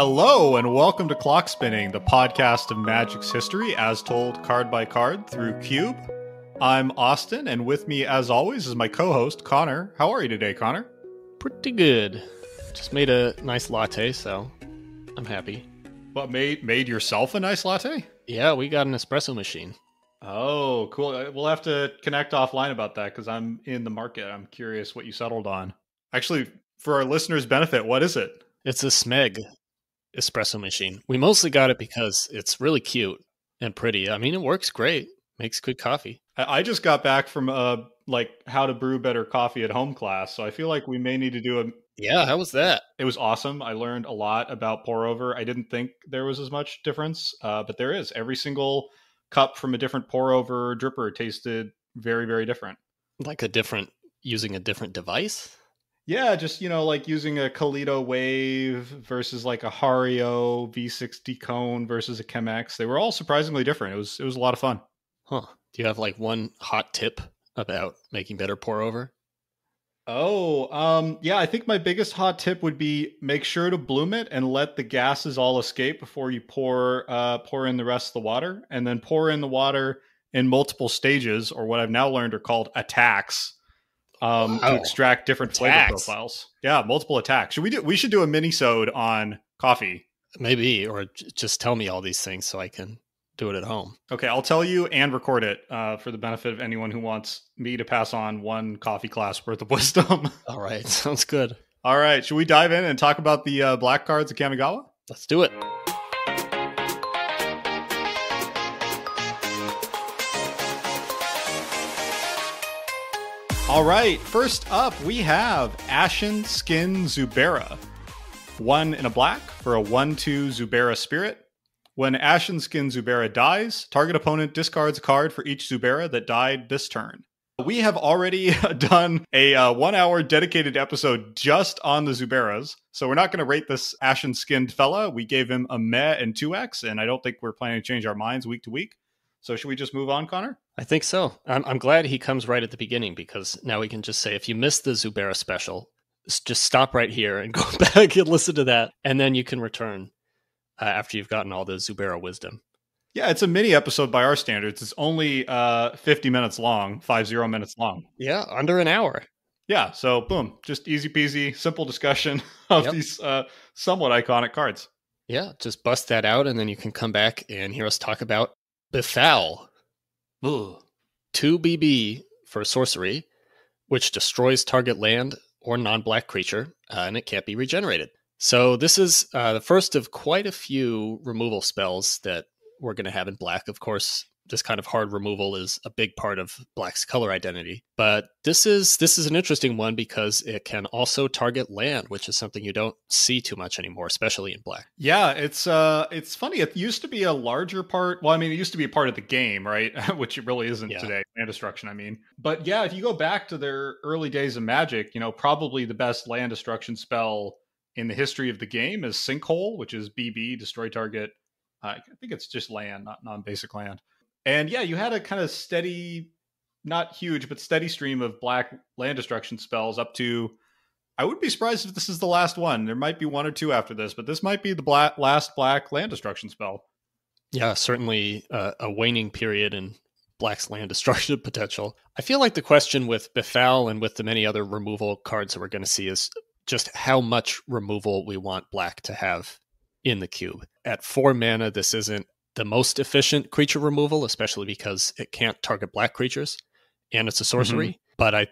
Hello and welcome to Clock Spinning, the podcast of Magic's history as told card by card through Cube. I'm Austin, and with me as always is my co-host Connor. How are you today, Connor? Pretty good. Just made a nice latte, so I'm happy. What, made yourself a nice latte? Yeah, we got an espresso machine. Oh, cool. We'll have to connect offline about that because I'm in the market. I'm curious what you settled on. Actually, for our listeners' benefit, what is it? It's a Smeg espresso machine. We mostly got it because it's really cute and pretty. I mean, it works great. Makes good coffee. I just got back from how to brew better coffee at home class, so I feel like we may need to do a... Yeah, how was that? It was awesome. I learned a lot about pour over. I didn't think there was as much difference, but there is. Every single cup from a different pour over dripper tasted very, very different. Like using a different device? Yeah, just, like using a Kaleido Wave versus like a Hario V60 cone versus a Chemex. They were all surprisingly different. It was a lot of fun. Huh. Do you have like one hot tip about making better pour over? Yeah, I think my biggest hot tip would be make sure to bloom it and let the gases all escape before you pour in the rest of the water, and then pour in the water in multiple stages, or what I've now learned are called attacks, to extract different flavor profiles. Yeah, multiple attacks. We should do a mini-sode on coffee. Maybe, or just tell me all these things so I can do it at home. Okay, I'll tell you and record it for the benefit of anyone who wants me to pass on one coffee class worth of wisdom. All right, sounds good. All right, should we dive in and talk about the black cards of Kamigawa? Let's do it. All right, first up we have Ashen-Skin Zubera. 1 in a black for a 1/2 Zubera spirit. When Ashen-Skin Zubera dies, target opponent discards a card for each Zubera that died this turn. We have already done a 1 hour dedicated episode just on the Zuberas, so we're not going to rate this Ashen-Skinned fella. We gave him a meh and 2x, and I don't think we're planning to change our minds week to week. So should we just move on, Connor? I think so. I'm glad he comes right at the beginning, because now we can just say, if you missed the Zubera special, just stop right here and go back and listen to that, and then you can return after you've gotten all the Zubera wisdom. Yeah, it's a mini episode by our standards. It's only 50 minutes long, 50 minutes long. Yeah, under an hour. Yeah, so boom, just easy peasy, simple discussion of these somewhat iconic cards. Yeah, just bust that out, and then you can come back and hear us talk about Befoul. 2 BB for sorcery, which destroys target land or non-black creature, and it can't be regenerated. So this is the first of quite a few removal spells that we're going to have in black. Of course, this kind of hard removal is a big part of black's color identity. But this is an interesting one because it can also target land, which is something you don't see too much anymore, especially in black. Yeah, it's funny. It used to be a larger part. Well, I mean, it used to be a part of the game, right? Which it really isn't today. Land destruction, I mean. But yeah, if you go back to their early days of Magic, probably the best land destruction spell in the history of the game is Sinkhole, which is BB, destroy target. I think it's just land, not non-basic land. And yeah, you had a kind of steady, not huge, but steady stream of black land destruction spells up to, I wouldn't be surprised if this is the last one. There might be one or two after this, but this might be the last black land destruction spell. Yeah, certainly a waning period in black's land destruction potential. I feel like the question with Befoul and with the many other removal cards that we're going to see is just how much removal we want black to have in the cube. At 4 mana, this isn't the most efficient creature removal, especially because it can't target black creatures, and it's a sorcery. Mm-hmm. But I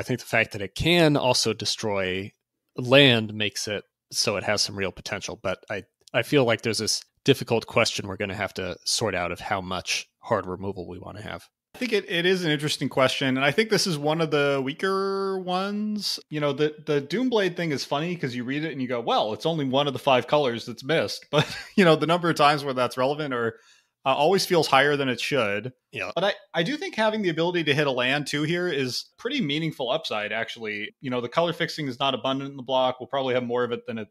think the fact that it can also destroy land makes it so it has some real potential. But I feel like there's this difficult question we're going to have to sort out of how much hard removal we want to have. I think it is an interesting question, and I think this is one of the weaker ones. The Doomblade thing is funny because you read it and you go, well, it's only one of the 5 colors that's missed. But, the number of times where that's relevant or always feels higher than it should. Yeah. But I do think having the ability to hit a land, too, here is pretty meaningful upside, actually. The color fixing is not abundant in the block. We'll probably have more of it than it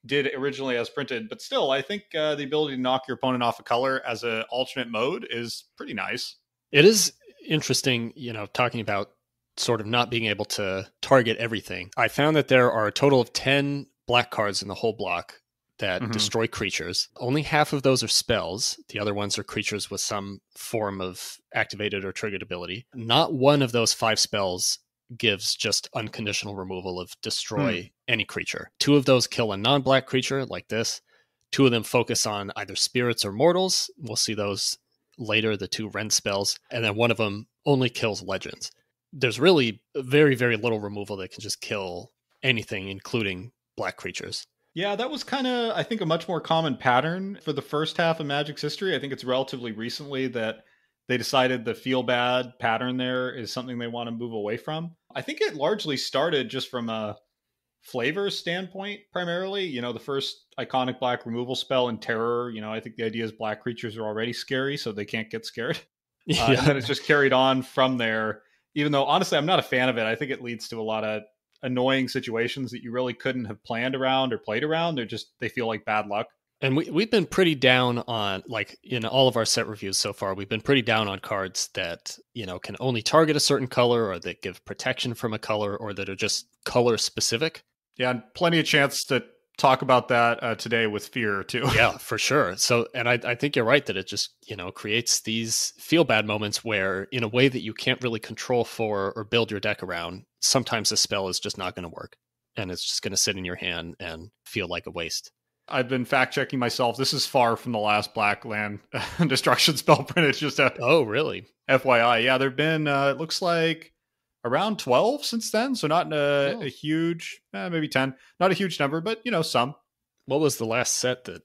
did originally as printed. But still, I think the ability to knock your opponent off a color as an alternate mode is pretty nice. It is interesting, talking about sort of not being able to target everything. I found that there are a total of 10 black cards in the whole block that destroy creatures. Only half of those are spells. The other ones are creatures with some form of activated or triggered ability. Not one of those 5 spells gives just unconditional removal of destroy any creature. 2 of those kill a non-black creature like this. 2 of them focus on either spirits or mortals. We'll see those later, the 2 rend spells. And then one of them only kills legends. There's really very, very little removal that can just kill anything, including black creatures. Yeah, that was kind of, I think, a much more common pattern for the first half of Magic's history. I think it's relatively recently that they decided the feel bad pattern there is something they want to move away from. I think it largely started just from a flavor standpoint, primarily. You know, the first iconic black removal spell in Terror, you know, I think the idea is black creatures are already scary, so they can't get scared. And then it's just carried on from there, even though, honestly, I'm not a fan of it. I think it leads to a lot of annoying situations that you really couldn't have planned around or played around. They feel like bad luck. And we've been pretty down on, like, in all of our set reviews so far, we've been pretty down on cards that, you know, can only target a certain color, or that give protection from a color, or that are just color specific. Yeah, and plenty of chance to talk about that today with Fear too. Yeah, for sure. So, and I think you're right that it just, you know, creates these feel bad moments where, in a way that you can't really control for or build your deck around, sometimes a spell is just not going to work, and it's just going to sit in your hand and feel like a waste. I've been fact checking myself. This is far from the last black land destruction spell print. It's just oh, really? FYI. Yeah, there've been it looks like around 12 since then, so not a huge, maybe 10, not a huge number, but, you know, some. What was the last set that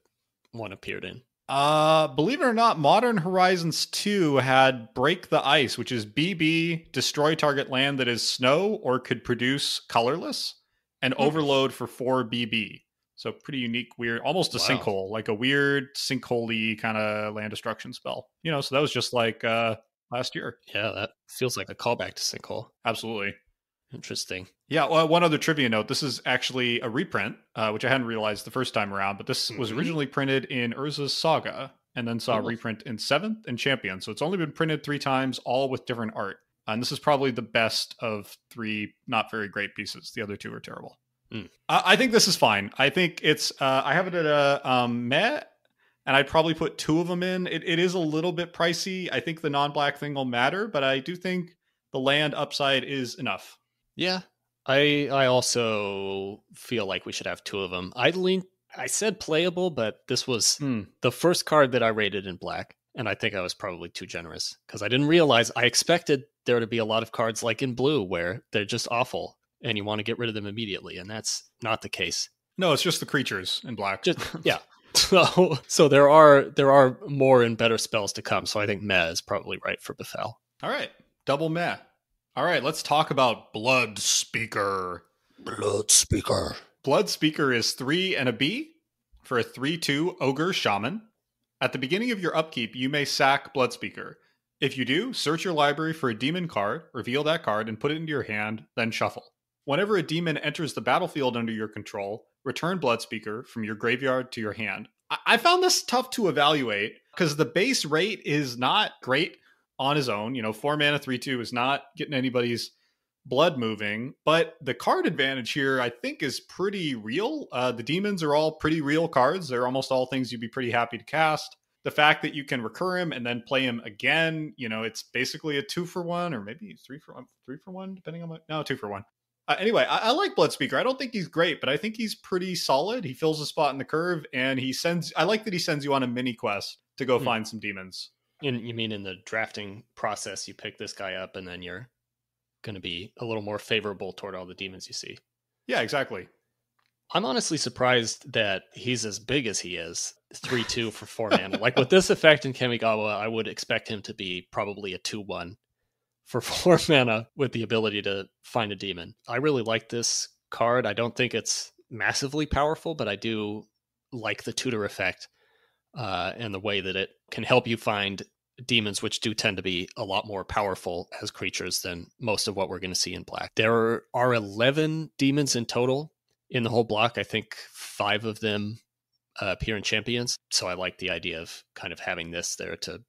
one appeared in? Believe it or not, Modern Horizons 2 had Break the Ice, which is BB, destroy target land that is snow or could produce colorless, and Overload for 4 BB. So pretty unique, weird, almost a sinkhole, like a weird sinkhole-y kind of land destruction spell. You know, so that was just like last year. Yeah, that feels like a callback to Sinkhole. Absolutely. Interesting. Yeah, well, one other trivia note. This is actually a reprint, which I hadn't realized the first time around, but this was originally printed in Urza's Saga and then saw a reprint in 7th and Champion. So it's only been printed 3 times, all with different art. And this is probably the best of 3 not very great pieces. The other 2 are terrible. I think this is fine. I think it's, I have it at a meh, and I'd probably put 2 of them in. It is a little bit pricey. I think the non-black thing will matter, but I do think the land upside is enough. Yeah, I also feel like we should have 2 of them. I said playable, but this was the first card that I rated in black, and I think I was probably too generous because I didn't realize I expected there to be a lot of cards like in blue where they're just awful and you want to get rid of them immediately, and that's not the case. No, it's just the creatures in black. Yeah. So there are more and better spells to come. So I think meh is probably right for Befoul. All right, double meh. All right, let's talk about Blood Speaker. Blood Speaker. Blood Speaker is 3 and a B for a 3/2 Ogre Shaman. At the beginning of your upkeep, you may sack Blood Speaker. If you do, search your library for a demon card, reveal that card, and put it into your hand, then shuffle. Whenever a demon enters the battlefield under your control, return Bloodspeaker from your graveyard to your hand. I found this tough to evaluate because the base rate is not great on his own. You know, 4 mana 3/2 is not getting anybody's blood moving, but the card advantage here I think is pretty real. The demons are all pretty real cards. They're almost all things you'd be pretty happy to cast. The fact that you can recur him and then play him again, you know, it's basically a 2-for-1 or maybe 3-for-1, depending on 2-for-1. Anyway, I like Bloodspeaker. I don't think he's great, but I think he's pretty solid. He fills a spot in the curve, and I like that he sends you on a mini quest to go find some demons. You mean in the drafting process, you pick this guy up, and then you're going to be a little more favorable toward all the demons you see. Yeah, exactly. I'm honestly surprised that he's as big as he is. 3/2 for 4 mana. Like with this effect in Kamigawa, I would expect him to be probably a 2/1 for 4 mana with the ability to find a demon. I really like this card. I don't think it's massively powerful, but I do like the tutor effect and the way that it can help you find demons, which do tend to be a lot more powerful as creatures than most of what we're going to see in black. There are 11 demons in total in the whole block. I think 5 of them appear in Champions. So I like the idea of kind of having this there to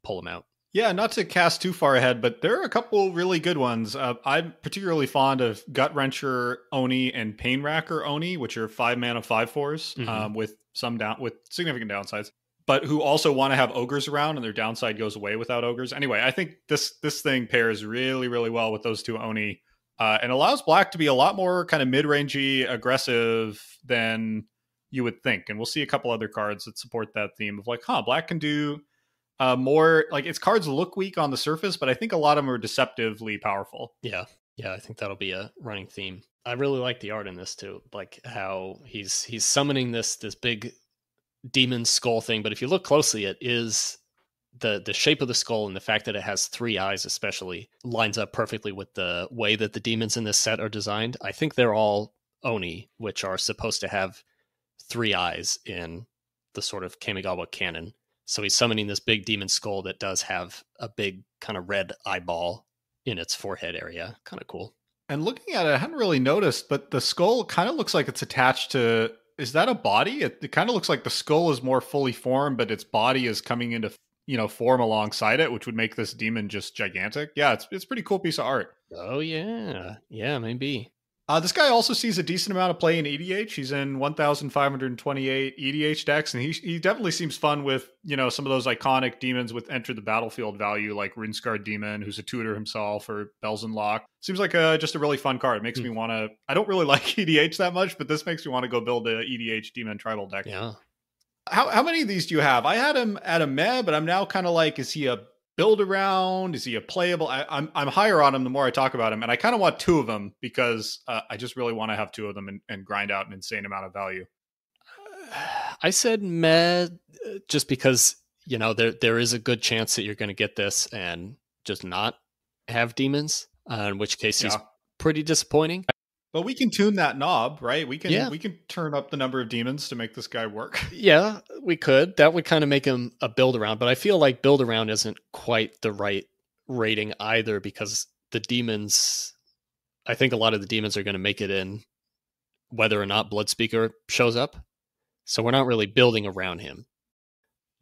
pull them out. Yeah, not to cast too far ahead, but there are a couple really good ones. I'm particularly fond of Gutwrencher Oni and Painracker Oni, which are 5 mana 5/4s with with significant downsides, but who also want to have ogres around, and their downside goes away without ogres. Anyway, I think this thing pairs really, really well with those two Oni, and allows Black to be a lot more kind of mid-rangey aggressive than you would think. And we'll see a couple other cards that support that theme of like, Black can do more, like, its cards look weak on the surface, but I think a lot of them are deceptively powerful. Yeah, I think that'll be a running theme. I really like the art in this too, like how he's summoning this big demon skull thing. But if you look closely, it is the shape of the skull, and the fact that it has 3 eyes especially lines up perfectly with the way that the demons in this set are designed. I think they're all Oni, which are supposed to have 3 eyes in the sort of Kamigawa canon. So he's summoning this big demon skull that does have a big kind of red eyeball in its forehead area. Kind of cool. And looking at it, I hadn't really noticed, but the skull kind of looks like it's attached to, is that a body? It kind of looks like the skull is more fully formed, but its body is coming into, form alongside it, which would make this demon just gigantic. Yeah, it's a pretty cool piece of art. Oh, yeah. Yeah, maybe. This guy also sees a decent amount of play in EDH. He's in 1,528 EDH decks, and he definitely seems fun with, some of those iconic demons with enter the battlefield value, like Runescarred Demon, who's a tutor himself, or Bells and Lock. Seems like just a really fun card. It makes me want to... I don't really like EDH that much, but this makes me want to go build a EDH demon tribal deck. Yeah. How many of these do you have? I had him at a meh, but I'm now kind of like, is he a build around? Is he a playable? I'm higher on him the more I talk about him, and I kind of want 2 of them because I just really want to have 2 of them and grind out an insane amount of value. I said meh just because there is a good chance that you're going to get this and just not have demons, in which case he's pretty disappointing. But we can tune that knob, right? We can turn up the number of demons to make this guy work. Yeah, we could. That would kind of make him a build around, but I feel like build around isn't quite the right rating either, because the demons, I think a lot of the demons are going to make it in whether or not Bloodspeaker shows up. So we're not really building around him.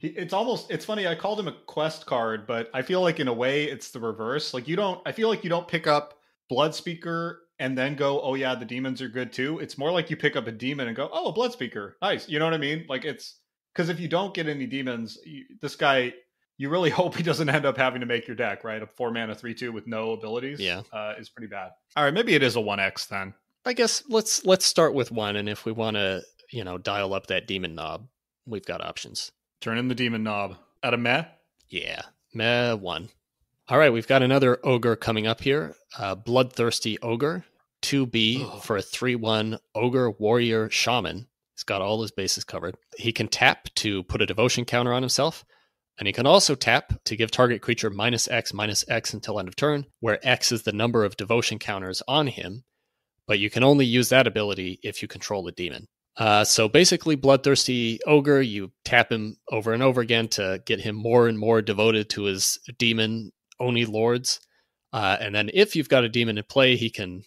It's funny, I called him a quest card, but I feel like in a way it's the reverse. Like I feel like you don't pick up Bloodspeaker and then go, oh yeah, the demons are good too. It's more like you pick up a demon and go, oh, Bloodspeaker, nice. You know what I mean? Like, it's because if you don't get any demons, this guy, you really hope he doesn't end up having to make your deck, right? A 4 mana 3/2 with no abilities, is pretty bad. All right, maybe it is a 1x then. I guess let's start with 1, and if we want to, dial up that demon knob, we've got options. Turn in the demon knob at a meh. Yeah, meh 1. All right, we've got another ogre coming up here. Bloodthirsty Ogre, 2B for a 3/1 Ogre Warrior Shaman. He's got all his bases covered. He can tap to put a devotion counter on himself, and he can also tap to give target creature -X until end of turn, where X is the number of devotion counters on him, but you can only use that ability if you control the demon. So basically, Bloodthirsty Ogre, you tap him over and over again to get him more and more devoted to his demon Oni lords, and then if you've got a demon in play, he can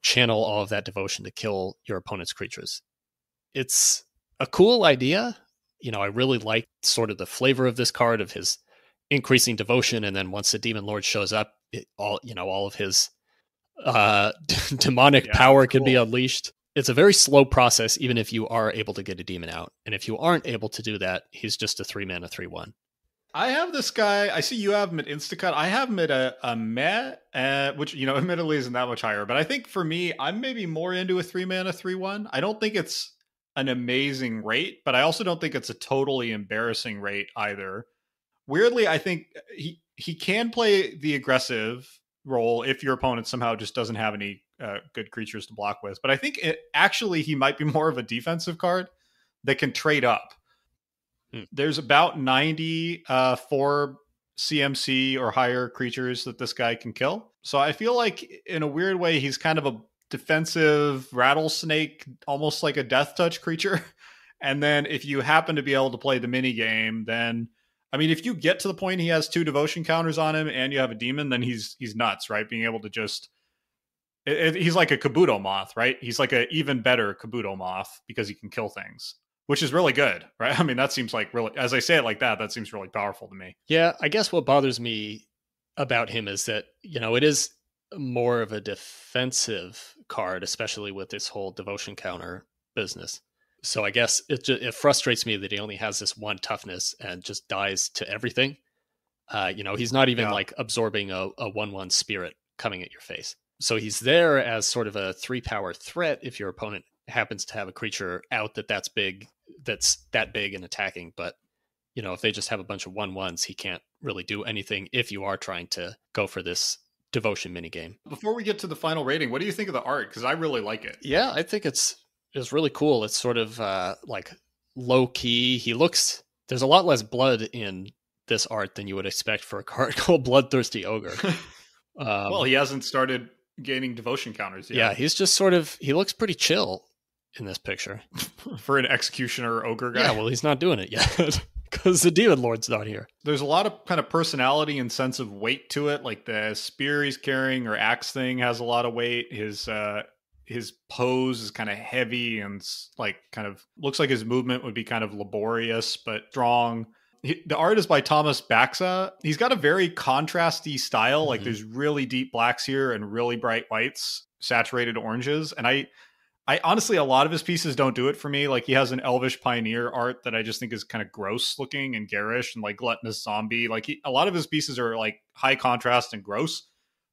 channel all of that devotion to kill your opponent's creatures. It's a cool idea. I really like sort of the flavor of this card, of his increasing devotion, and then once the demon lord shows up, all of his demonic power can be unleashed. It's a very slow process, even if you are able to get a demon out, and if you aren't able to do that, he's just a 3 mana 3/1. I have this guy. I see you have him at Instacut. I have him at a meh, which, admittedly isn't that much higher. But I think for me, I'm maybe more into a 3 mana 3/1. I don't think it's an amazing rate, but I also don't think it's a totally embarrassing rate either. Weirdly, I think he can play the aggressive role if your opponent somehow just doesn't have any good creatures to block with. But I think he might be more of a defensive card that can trade up. There's about 90 4 CMC or higher creatures that this guy can kill. So I feel like in a weird way, he's kind of a defensive rattlesnake, almost like a death touch creature. And then if you happen to be able to play the mini game, then, I mean, if you get to the point he has 2 devotion counters on him and you have a demon, then he's nuts, right? Being able to just... he's like a Kabuto moth, right? He's like an even better Kabuto moth because he can kill things. which is really good, right? I mean, that seems like really, as I say it like that seems really powerful to me. Yeah, I guess what bothers me about him is that, it is more of a defensive card, especially with this whole devotion counter business. So I guess it frustrates me that he only has this one toughness and just dies to everything. He's not even like absorbing a 1/1 spirit coming at your face. So he's there as sort of a 3-power threat if your opponent happens to have a creature out that's that big and attacking. But, if they just have a bunch of 1/1s, he can't really do anything if you are trying to go for this devotion minigame. Before we get to the final rating, what do you think of the art? Because I really like it. Yeah, I think it's really cool. It's sort of like low key. There's a lot less blood in this art than you would expect for a card called Bloodthirsty Ogre. Well, he hasn't started gaining devotion counters yet. Yeah, he's just he looks pretty chill in this picture. For an executioner ogre guy. Yeah, well, he's not doing it yet because the Demon Lord's not here. There's a lot of kind of personality and sense of weight to it. Like the spear he's carrying or axe thing has a lot of weight. His pose is kind of heavy and like kind of looks like his movement would be kind of laborious but strong. The art is by Thomas Baxa. He's got a very contrasty style. Like there's really deep blacks here and really bright whites, saturated oranges. And I honestly, a lot of his pieces don't do it for me. Like he has an Elvish Pioneer art that I just think is kind of gross looking and garish and like gluttonous zombie. Like a lot of his pieces are like high contrast and gross.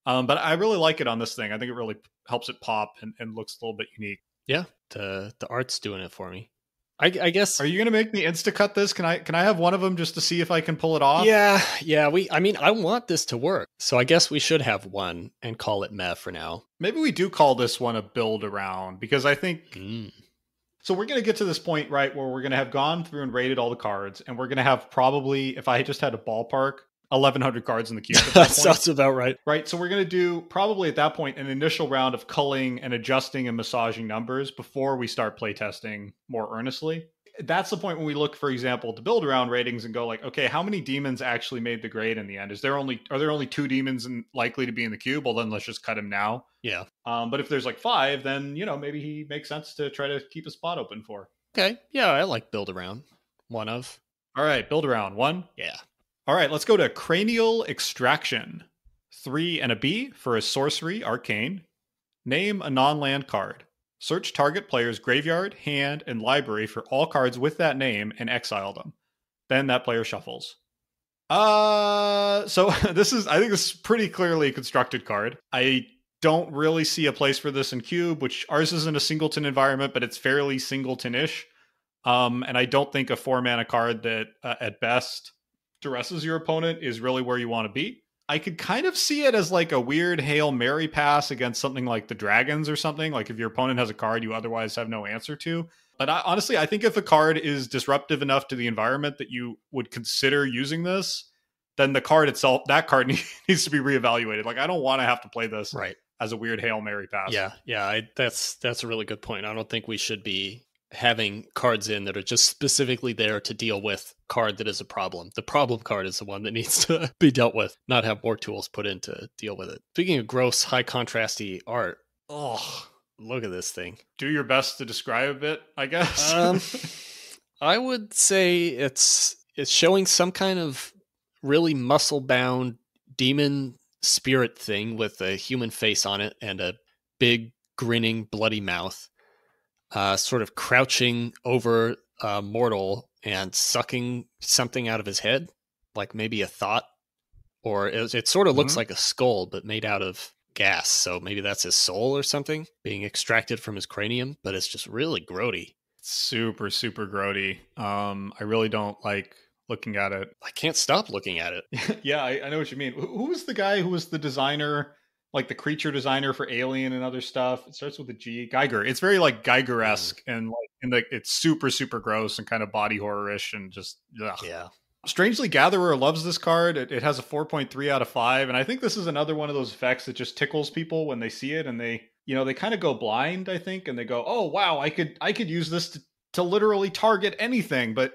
But I really like it on this thing. I think it really helps it pop and looks a little bit unique. Yeah, the art's doing it for me. I guess. Are you going to make me insta-cut this? Can I have one of them just to see if I can pull it off? Yeah. I want this to work. So I guess we should have one and call it meh for now. Maybe we do call this one a build around because I think... So we're going to get to this point, right, where we're going to have gone through and rated all the cards, and we're going to have probably, if I just had a ballpark, 1,100 cards in the cube. That sounds about right. Right, so we're going to do, probably at that point, an initial round of culling and adjusting and massaging numbers before we start playtesting more earnestly. That's the point when we look, for example, to build around ratings and go like, okay, how many demons actually made the grade in the end? Are there only 2 demons likely to be in the cube? Well, then let's just cut him now. Yeah. But if there's like 5, then, maybe he makes sense to try to keep a spot open for. Okay. Yeah, I like build around. One of. All right, build around. 1? Yeah. All right, let's go to Cranial Extraction. 3 and a B for a sorcery arcane. Name a non-land card. Search target player's graveyard, hand, and library for all cards with that name and exile them. Then that player shuffles. So I think this is pretty clearly a constructed card. I don't really see a place for this in Cube, which ours isn't a singleton environment, but it's fairly singleton-ish. And I don't think a 4-mana card that at best duresses your opponent is really where you want to be. I could kind of see it as like a weird Hail Mary pass against something like the Dragons or something. Like if your opponent has a card you otherwise have no answer to. But honestly, I think if a card is disruptive enough to the environment that you would consider using this, then the card itself, that card needs to be reevaluated. Like I don't want to have to play this as a weird Hail Mary pass. Yeah. That's a really good point. I don't think we should be having cards in that are just specifically there to deal with card that is a problem. The problem card is the one that needs to be dealt with, not have more tools put in to deal with it. Speaking of gross, high contrasty art, look at this thing. Do your best to describe it, I guess. I would say it's showing some kind of really muscle-bound demon spirit thing with a human face on it and a big, grinning, bloody mouth. Sort of crouching over a mortal and sucking something out of his head, like maybe a thought, or it sort of looks like a skull, but made out of gas. So maybe that's his soul or something being extracted from his cranium, but it's just really grody. Super, super grody. I really don't like looking at it. I can't stop looking at it. Yeah, I know what you mean. Who was the guy who was the designer? Like the creature designer for Alien and other stuff. It starts with a G. Geiger. It's very like Geiger-esque and it's super, super gross and kind of body horror-ish and just ugh. Yeah. Strangely, Gatherer loves this card. It has a 4.3 out of 5, and I think this is another one of those effects that just tickles people when they see it and they kind of go blind, I think, and they go, "Oh wow, I could use this to literally target anything," but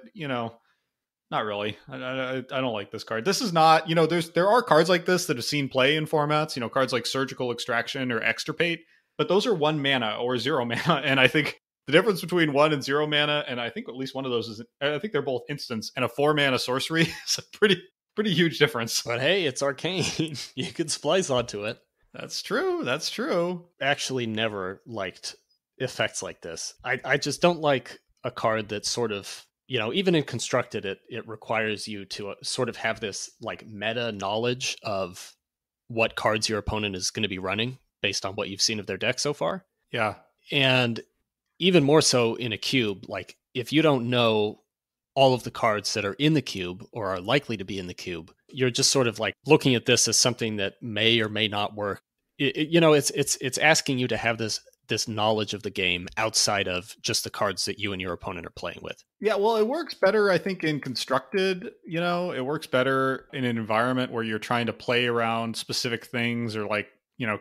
not really. I don't like this card. This is not, there are cards like this that have seen play in formats, cards like Surgical Extraction or Extirpate, but those are 1 mana or 0 mana. And I think The difference between 1 and 0 mana, and I think at least one of those is, I think they're both instants, and a 4 mana sorcery is a pretty huge difference. But hey, it's arcane. You can splice onto it. That's true. That's true. Actually never liked effects like this. I just don't like a card that sort of, even in Constructed, it requires you to sort of have this like meta knowledge of what cards your opponent is going to be running based on what you've seen of their deck so far. Yeah. And even more so in a cube, like if you don't know all of the cards that are in the cube or are likely to be in the cube, you're just sort of like looking at this as something that may or may not work. It's asking you to have this knowledge of the game outside of just the cards that you and your opponent are playing with. Yeah, well, it works better, I think, in Constructed. It works better in an environment where you're trying to play around specific things or like,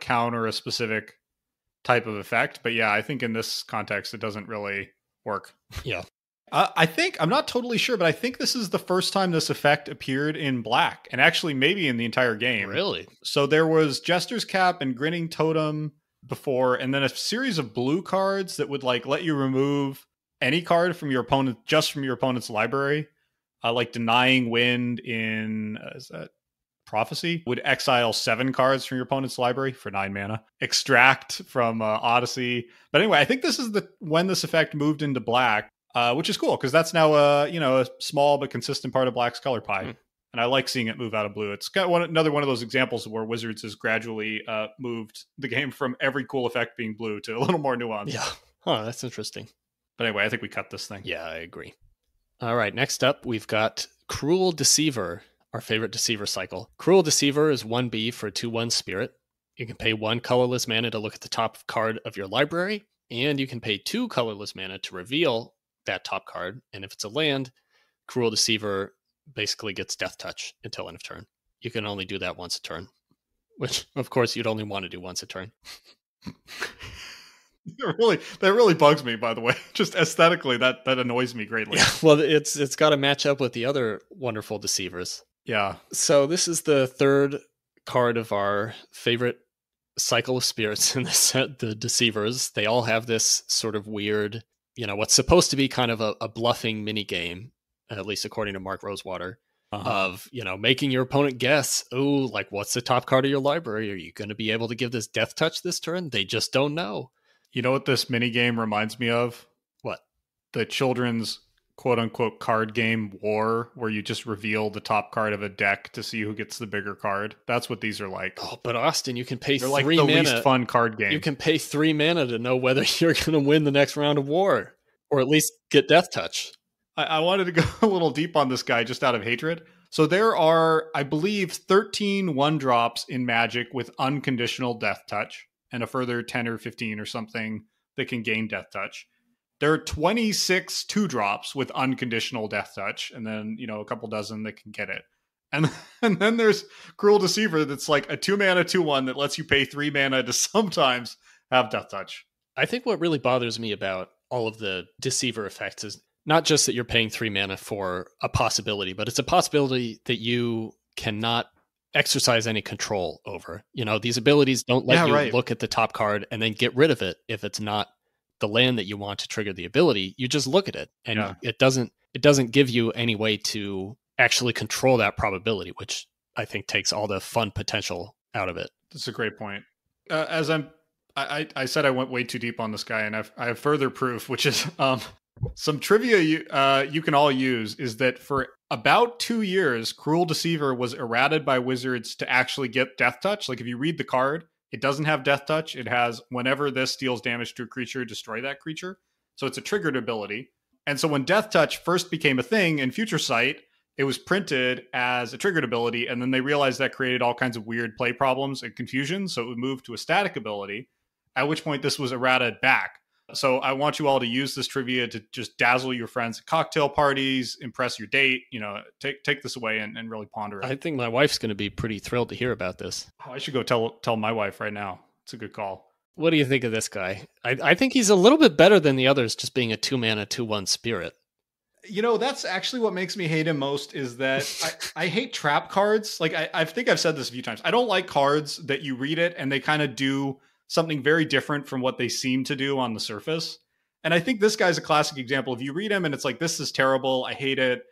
counter a specific type of effect. But yeah, I think in this context, it doesn't really work. Yeah. I'm not totally sure, but I think this is the first time this effect appeared in Black, and actually maybe in the entire game. Really? So there was Jester's Cap and Grinning Totem before, and then a series of blue cards that would like let you remove any card from your opponent, just from your opponent's library. Like Denying Wind in, is that Prophecy? Would exile 7 cards from your opponent's library for 9 mana. Extract from Odyssey. But anyway, I think this is when this effect moved into Black. Which is cool because that's now a small but consistent part of Black's color pie, and I like seeing it move out of blue. It's got another one of those examples where Wizards has gradually moved the game from every cool effect being blue to a little more nuanced. Yeah, that's interesting. But anyway, I think we cut this thing. Yeah, I agree. All right, next up we've got Cruel Deceiver, our favorite Deceiver cycle. Cruel Deceiver is 1B for 2/1 Spirit. You can pay 1 colorless mana to look at the top card of your library, and you can pay 2 colorless mana to reveal that top card, and if it's a land, Cruel Deceiver basically gets Death Touch until end of turn. You can only do that once a turn, which of course you'd only want to do once a turn. That really bugs me, by the way. Just aesthetically, that annoys me greatly. Yeah, well, it's got to match up with the other wonderful Deceivers. Yeah. So this is the third card of our favorite cycle of spirits in the set, the Deceivers. They all have this sort of weird, what's supposed to be kind of a bluffing mini game, at least according to Mark Rosewater, of, making your opponent guess, like what's the top card of your library? Are you going to be able to give this Death Touch this turn? They just don't know. You know what this mini game reminds me of? What? The children's quote unquote card game War, where you just reveal the top card of a deck to see who gets the bigger card. That's what these are like. Oh, but Austin, you can pay They're 3 like mana. the least fun card game. You can pay 3 mana to know whether you're going to win the next round of War, or at least get Death Touch. I wanted to go a little deep on this guy just out of hatred. So there are, I believe, 13 1-drops in Magic with unconditional Death Touch, and a further 10 or 15 or something that can gain Death Touch. There are 26 2-drops with unconditional Death Touch, and then, a couple dozen that can get it. And then there's Cruel Deceiver that's like a 2-mana 2/1 that lets you pay 3 mana to sometimes have Death Touch. I think what really bothers me about all of the Deceiver effects is not just that you're paying 3 mana for a possibility, but it's a possibility that you cannot exercise any control over. These abilities don't let you look at the top card and then get rid of it if it's not the land that you want to trigger the ability. You just look at it, and it doesn't give you any way to actually control that probability, which I think takes all the fun potential out of it. That's a great point. As I said, I went way too deep on this guy, and I have further proof, which is some trivia you can all use is that for about 2 years, Cruel Deceiver was errated by Wizards to actually get Death Touch. Like if you read the card, it doesn't have Death Touch. It has whenever this deals damage to a creature, destroy that creature. So it's a triggered ability. And so when Death Touch first became a thing in Future Sight, it was printed as a triggered ability. And then they realized that created all kinds of weird play problems and confusion. So it would move to a static ability, at which point this was errated back. So I want you all to use this trivia to just dazzle your friends at cocktail parties, impress your date, take this away and really ponder it. I think my wife's going to be pretty thrilled to hear about this. Oh, I should go tell my wife right now. It's a good call. What do you think of this guy? I think he's a little bit better than the others, just being a 2-mana 2/1 spirit. That's actually what makes me hate him most is that I hate trap cards. Like I think I've said this a few times. I don't like cards that you read it and they kind of do something very different from what they seem to do on the surface. And I think this guy's a classic example. If you read him and it's like, this is terrible, I hate it.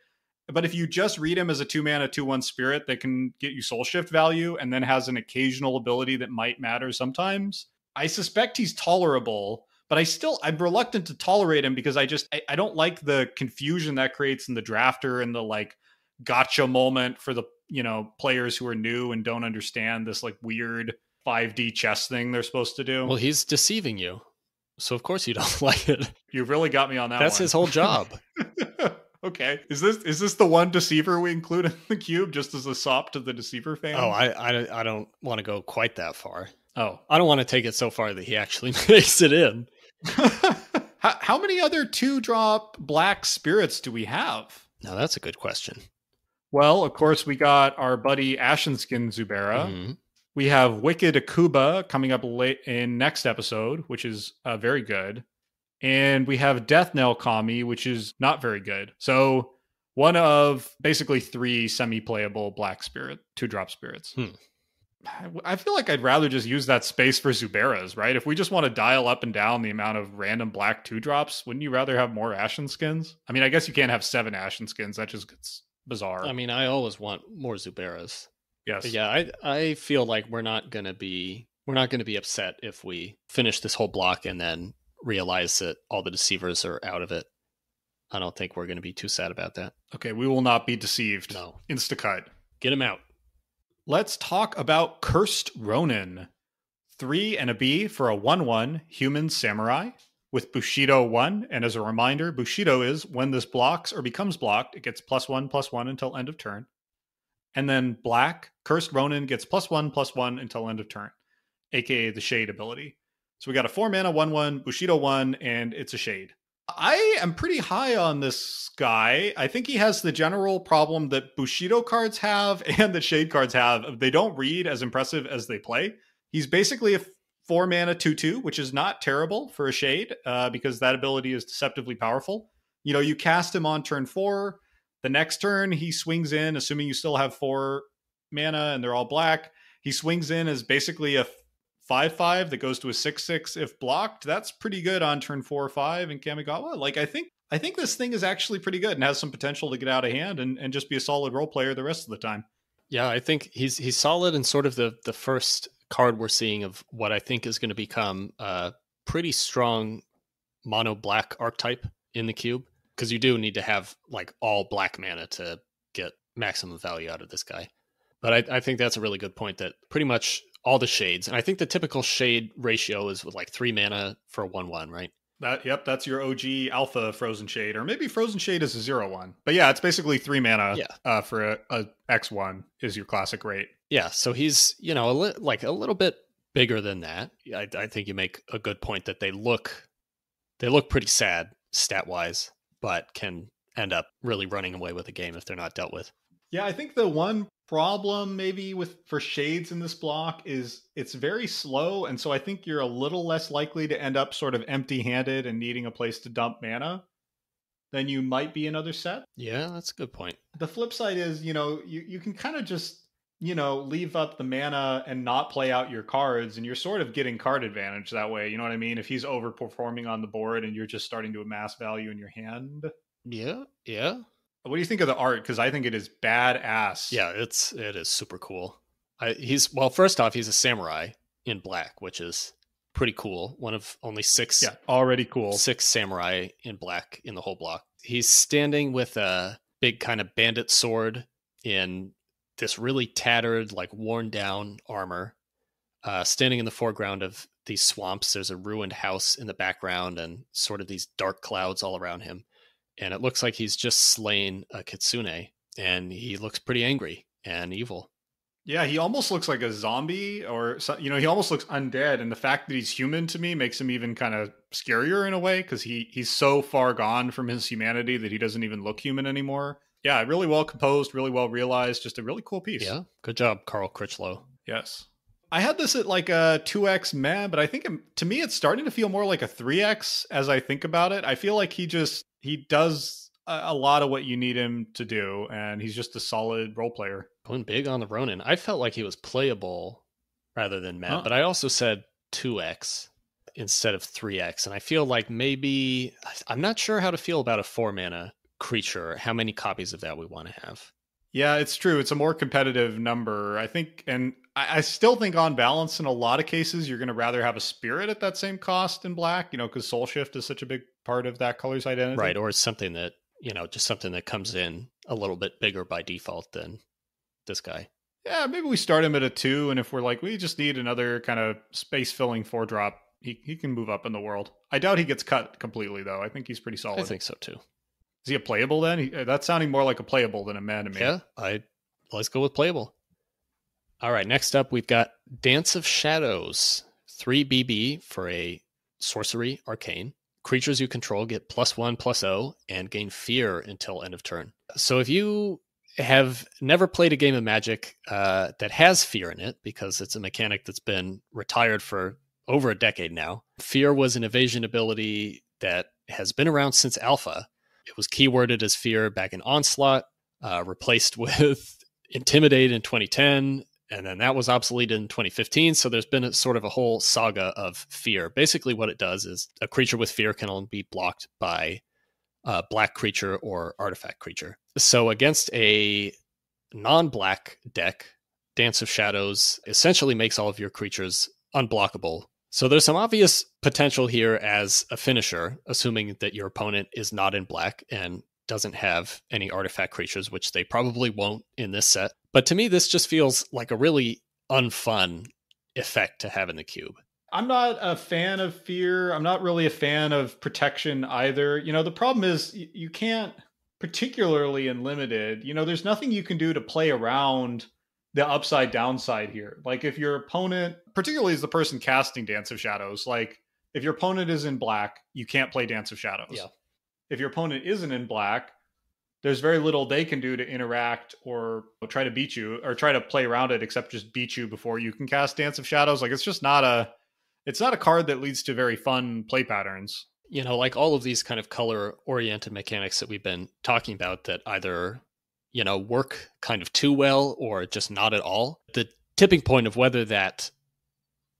But if you just read him as a 2-mana, 2/1 spirit that can get you soul shift value and then has an occasional ability that might matter sometimes, I suspect he's tolerable. But I'm reluctant to tolerate him because I don't like the confusion that creates in the drafter and the like gotcha moment for the, players who are new and don't understand this like weird 5D chess thing they're supposed to do. Well, he's deceiving you. So of course you don't like it. You've really got me on that. That's one. His whole job. Okay. Is this the one Deceiver we include in the cube just as a sop to the Deceiver fans? Oh, I don't want to go quite that far. Oh. I don't want to take it so far that he actually makes it in. How many other 2-drop black spirits do we have? Now that's a good question. Well, of course, we got our buddy Ashen-Skin Zubera. Mm-hmm. We have Wicked Akuba coming up late in next episode, which is very good. And we have Deathknell Kami, which is not very good. So one of basically 3 semi-playable black spirit, 2-drop spirits. I feel like I'd rather just use that space for Zuberas, right? If we just want to dial up and down the amount of random black 2-drops, wouldn't you rather have more Ashen Skins? I mean, I guess you can't have 7 Ashen Skins. That just gets bizarre. I mean, I always want more Zuberas. Yes. But yeah, I feel like we're not gonna be upset if we finish this whole block and then realize that all the Deceivers are out of it. I don't think we're gonna be too sad about that. Okay, we will not be deceived. No. Insta-cut. Get him out. Let's talk about Cursed Ronin. 3 and a B for a 1/1 human samurai with Bushido 1. And as a reminder, Bushido is when this blocks or becomes blocked, it gets +1/+1 until end of turn. And then black, Cursed Ronin gets +1/+1 until end of turn, aka the Shade ability. So we got a 4-mana 1/1, Bushido 1, and it's a Shade. I am pretty high on this guy. I think he has the general problem that Bushido cards have and that Shade cards have. They don't read as impressive as they play. He's basically a 4-mana 2/2, which is not terrible for a Shade because that ability is deceptively powerful. You cast him on turn 4. The next turn, he swings in, assuming you still have 4 mana and they're all black. He swings in as basically a 5/5 that goes to a 6/6 if blocked. That's pretty good on turn 4 or 5 in Kamigawa. Like, I think this thing is actually pretty good and has some potential to get out of hand and just be a solid role player the rest of the time. Yeah, I think he's solid and sort of the first card we're seeing of what I think is going to become a pretty strong mono black archetype in the cube. Because you do need to have like all black mana to get maximum value out of this guy. But I think that's a really good point that pretty much all the shades, and I think the typical shade ratio is with like 3 mana for a 1/1, right? That's your OG alpha Frozen Shade, or maybe Frozen Shade is a 0/1. But yeah, it's basically 3 mana for a X1 is your classic rate. Yeah, so he's, a little bit bigger than that. I think you make a good point that they look pretty sad stat-wise, but can end up really running away with the game if they're not dealt with. Yeah, I think the one problem maybe for shades in this block is it's very slow, and so I think you're a little less likely to end up sort of empty-handed and needing a place to dump mana than you might be in other sets. Yeah, that's a good point. The flip side is, you can kind of just, leave up the mana and not play out your cards, and you're sort of getting card advantage that way. You know what I mean? If he's overperforming on the board and you're just starting to amass value in your hand. Yeah. What do you think of the art? Because I think it is badass. Yeah, it is super cool. First off, he's a samurai in black, which is pretty cool. One of only 6. Yeah, already cool. 6 samurai in black in the whole block. He's standing with a big kind of bandit sword in this really tattered, like worn down armor, standing in the foreground of these swamps. There's a ruined house in the background and sort of these dark clouds all around him. And it looks like he's just slain a kitsune, and he looks pretty angry and evil. Yeah, he almost looks like a zombie, or he almost looks undead. And the fact that he's human to me makes him even kind of scarier in a way, because he's so far gone from his humanity that he doesn't even look human anymore. Yeah, really well composed, really well realized, just a really cool piece. Yeah, good job, Carl Critchlow. Yes. I had this at like a 2x meh, but I think to me it's starting to feel more like a 3x as I think about it. I feel like he does a lot of what you need him to do, and he's just a solid role player. Going big on the Ronin. I felt like he was playable rather than meh, but I also said 2x. instead of 3x. And I feel like maybe, I'm not sure how to feel about a 4-mana creature, how many copies of that we want to have. Yeah, it's true. It's a more competitive number, I think. And I still think on balance, in a lot of cases, you're going to rather have a spirit at that same cost in black, because Soul Shift is such a big part of that color's identity. Right. Or it's something that, just something that comes in a little bit bigger by default than this guy. Yeah, maybe we start him at a 2, and if we're like, we just need another kind of space-filling 4-drop, he can move up in the world. I doubt he gets cut completely, though. I think he's pretty solid. I think so, too. Is he a playable, then? That's sounding more like a playable than a man to me. Yeah, let's go with playable. All right, next up, we've got Dance of Shadows. 3 BB for a sorcery arcane. Creatures you control get +1/+0 and gain fear until end of turn. So if you have never played a game of Magic that has fear in it, because it's a mechanic that's been retired for over a decade now. Fear was an evasion ability that has been around since Alpha. It was keyworded as fear back in Onslaught, replaced with Intimidate in 2010, and then that was obsolete in 2015. So there's been sort of a whole saga of fear. Basically what it does is a creature with fear can only be blocked by black creature or artifact creature. So against a non-black deck, Dance of Shadows essentially makes all of your creatures unblockable. So there's some obvious potential here as a finisher, assuming that your opponent is not in black and doesn't have any artifact creatures, which they probably won't in this set. But to me, this just feels like a really unfun effect to have in the cube. I'm not a fan of fear. I'm not really a fan of protection either. The problem is you can't, particularly in limited, there's nothing you can do to play around the upside downside here. Like if your opponent, particularly as the person casting Dance of Shadows, like if your opponent is in black, you can't play Dance of Shadows. Yeah. If your opponent isn't in black, there's very little they can do to interact or try to beat you or try to play around it except just beat you before you can cast Dance of Shadows. Like it's just not a card that leads to very fun play patterns. Like all of these kind of color-oriented mechanics that we've been talking about that either, work kind of too well or just not at all. The tipping point of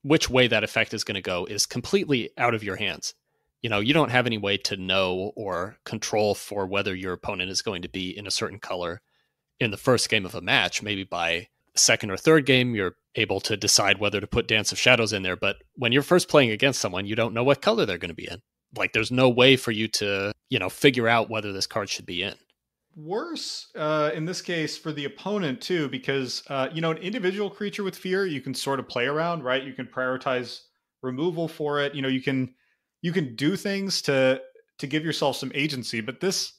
which way that effect is going to go is completely out of your hands. You don't have any way to know or control for whether your opponent is going to be in a certain color in the first game of a match. Maybe by second or third game, you're able to decide whether to put Dance of Shadows in there. But when you're first playing against someone, you don't know what color they're going to be in. Like there's no way for you to, figure out whether this card should be in. Worse in this case for the opponent too, because, an individual creature with fear, you can sort of play around, right? You can prioritize removal for it. You can do things to give yourself some agency, but this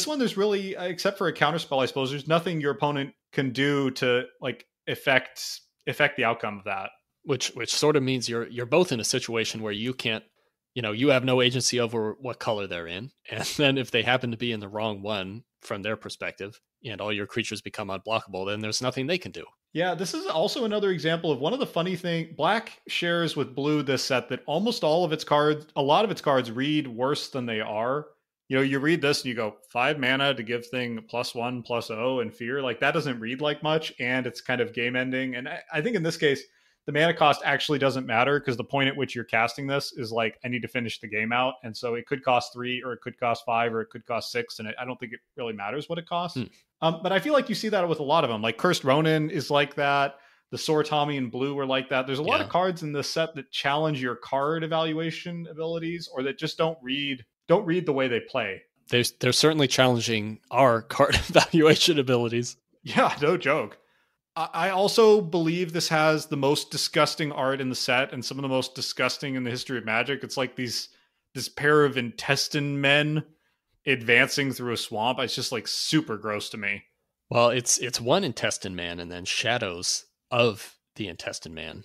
one, there's really, except for a counterspell, I suppose, there's nothing your opponent can do to like affect the outcome of that. Which sort of means you're both in a situation where you can't, you have no agency over what color they're in. And then if they happen to be in the wrong one from their perspective and all your creatures become unblockable, then there's nothing they can do. Yeah, this is also another example of one of the funny things. Black shares with blue this set that almost all of its cards, a lot of its cards read worse than they are. You read this and you go 5 mana to give thing +1/+0 and fear. Like that doesn't read like much, and it's kind of game ending. And I think in this case, the mana cost actually doesn't matter because the point at which you're casting this is like, I need to finish the game out. And so it could cost 3 or it could cost 5 or it could cost 6. And I don't think it really matters what it costs. But I feel like you see that with a lot of them. Like Cursed Ronin is like that. The Sor Tommy and Blue are like that. There's a lot of cards in this set that challenge your card evaluation abilities or that just don't read the way they play. They're certainly challenging our card evaluation abilities. Yeah, no joke. I also believe this has the most disgusting art in the set and some of the most disgusting in the history of Magic. It's like this pair of intestine men advancing through a swamp. It's just like super gross to me. Well, it's one intestine man and then shadows of the intestine man.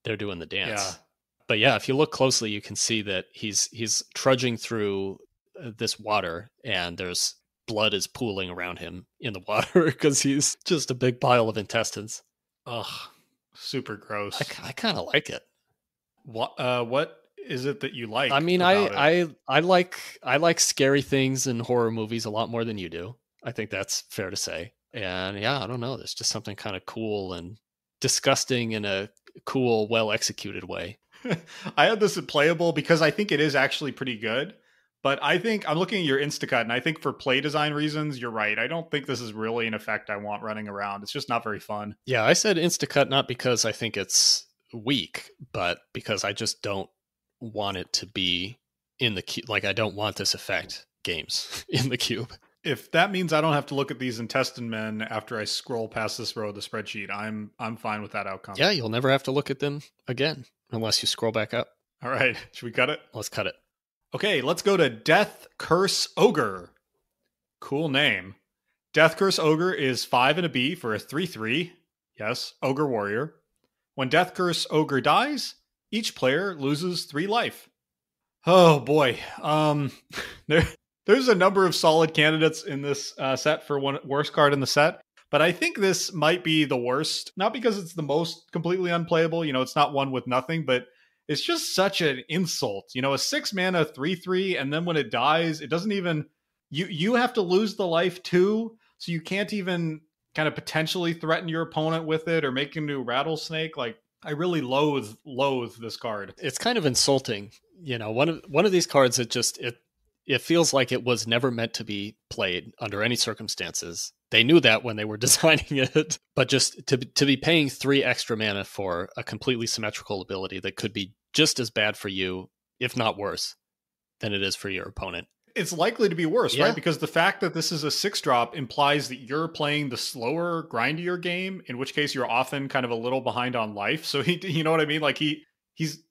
They're doing the dance. Yeah. But yeah, if you look closely, you can see that he's trudging through this water and there's blood is pooling around him in the water because he's just a big pile of intestines. Ugh, super gross. I kind of like it. What is it that you like? I mean, I like scary things in horror movies a lot more than you do. I think that's fair to say. And yeah, I don't know. There's just something kind of cool and disgusting in a cool, well executed way. I had this at playable because I think it is actually pretty good. But I think I'm looking at your Instacut, and I think for play design reasons, you're right. I don't think this is really an effect I want running around. It's just not very fun. Yeah, I said Instacut not because I think it's weak, but because I just don't want it to be in the cube. Like, I don't want this effect games in the cube. If that means I don't have to look at these intestine men after I scroll past this row of the spreadsheet, I'm fine with that outcome. Yeah, you'll never have to look at them again unless you scroll back up. All right, should we cut it? Let's cut it. Okay, let's go to Deathcurse Ogre. Cool name. Deathcurse Ogre is 5 and a B for a 3/3. Yes, Ogre Warrior. When Deathcurse Ogre dies, each player loses 3 life. Oh boy. There's a number of solid candidates in this set for worst card in the set, but I think this might be the worst. Not because it's the most completely unplayable. It's not one with nothing, but it's just such an insult. A 6 mana 3/3, and then when it dies, it doesn't even. You have to lose the life too, so you can't even kind of potentially threaten your opponent with it or make him do rattlesnake. Like, I really loathe this card. It's kind of insulting. One of these cards it feels like it was never meant to be played under any circumstances. They knew that when they were designing it, but just to be paying 3 extra mana for a completely symmetrical ability that could be just as bad for you, if not worse, than it is for your opponent. It's likely to be worse, right? Because the fact that this is a 6-drop implies that you're playing the slower, grindier game, in which case you're often kind of a little behind on life. So you know what I mean? Like he's.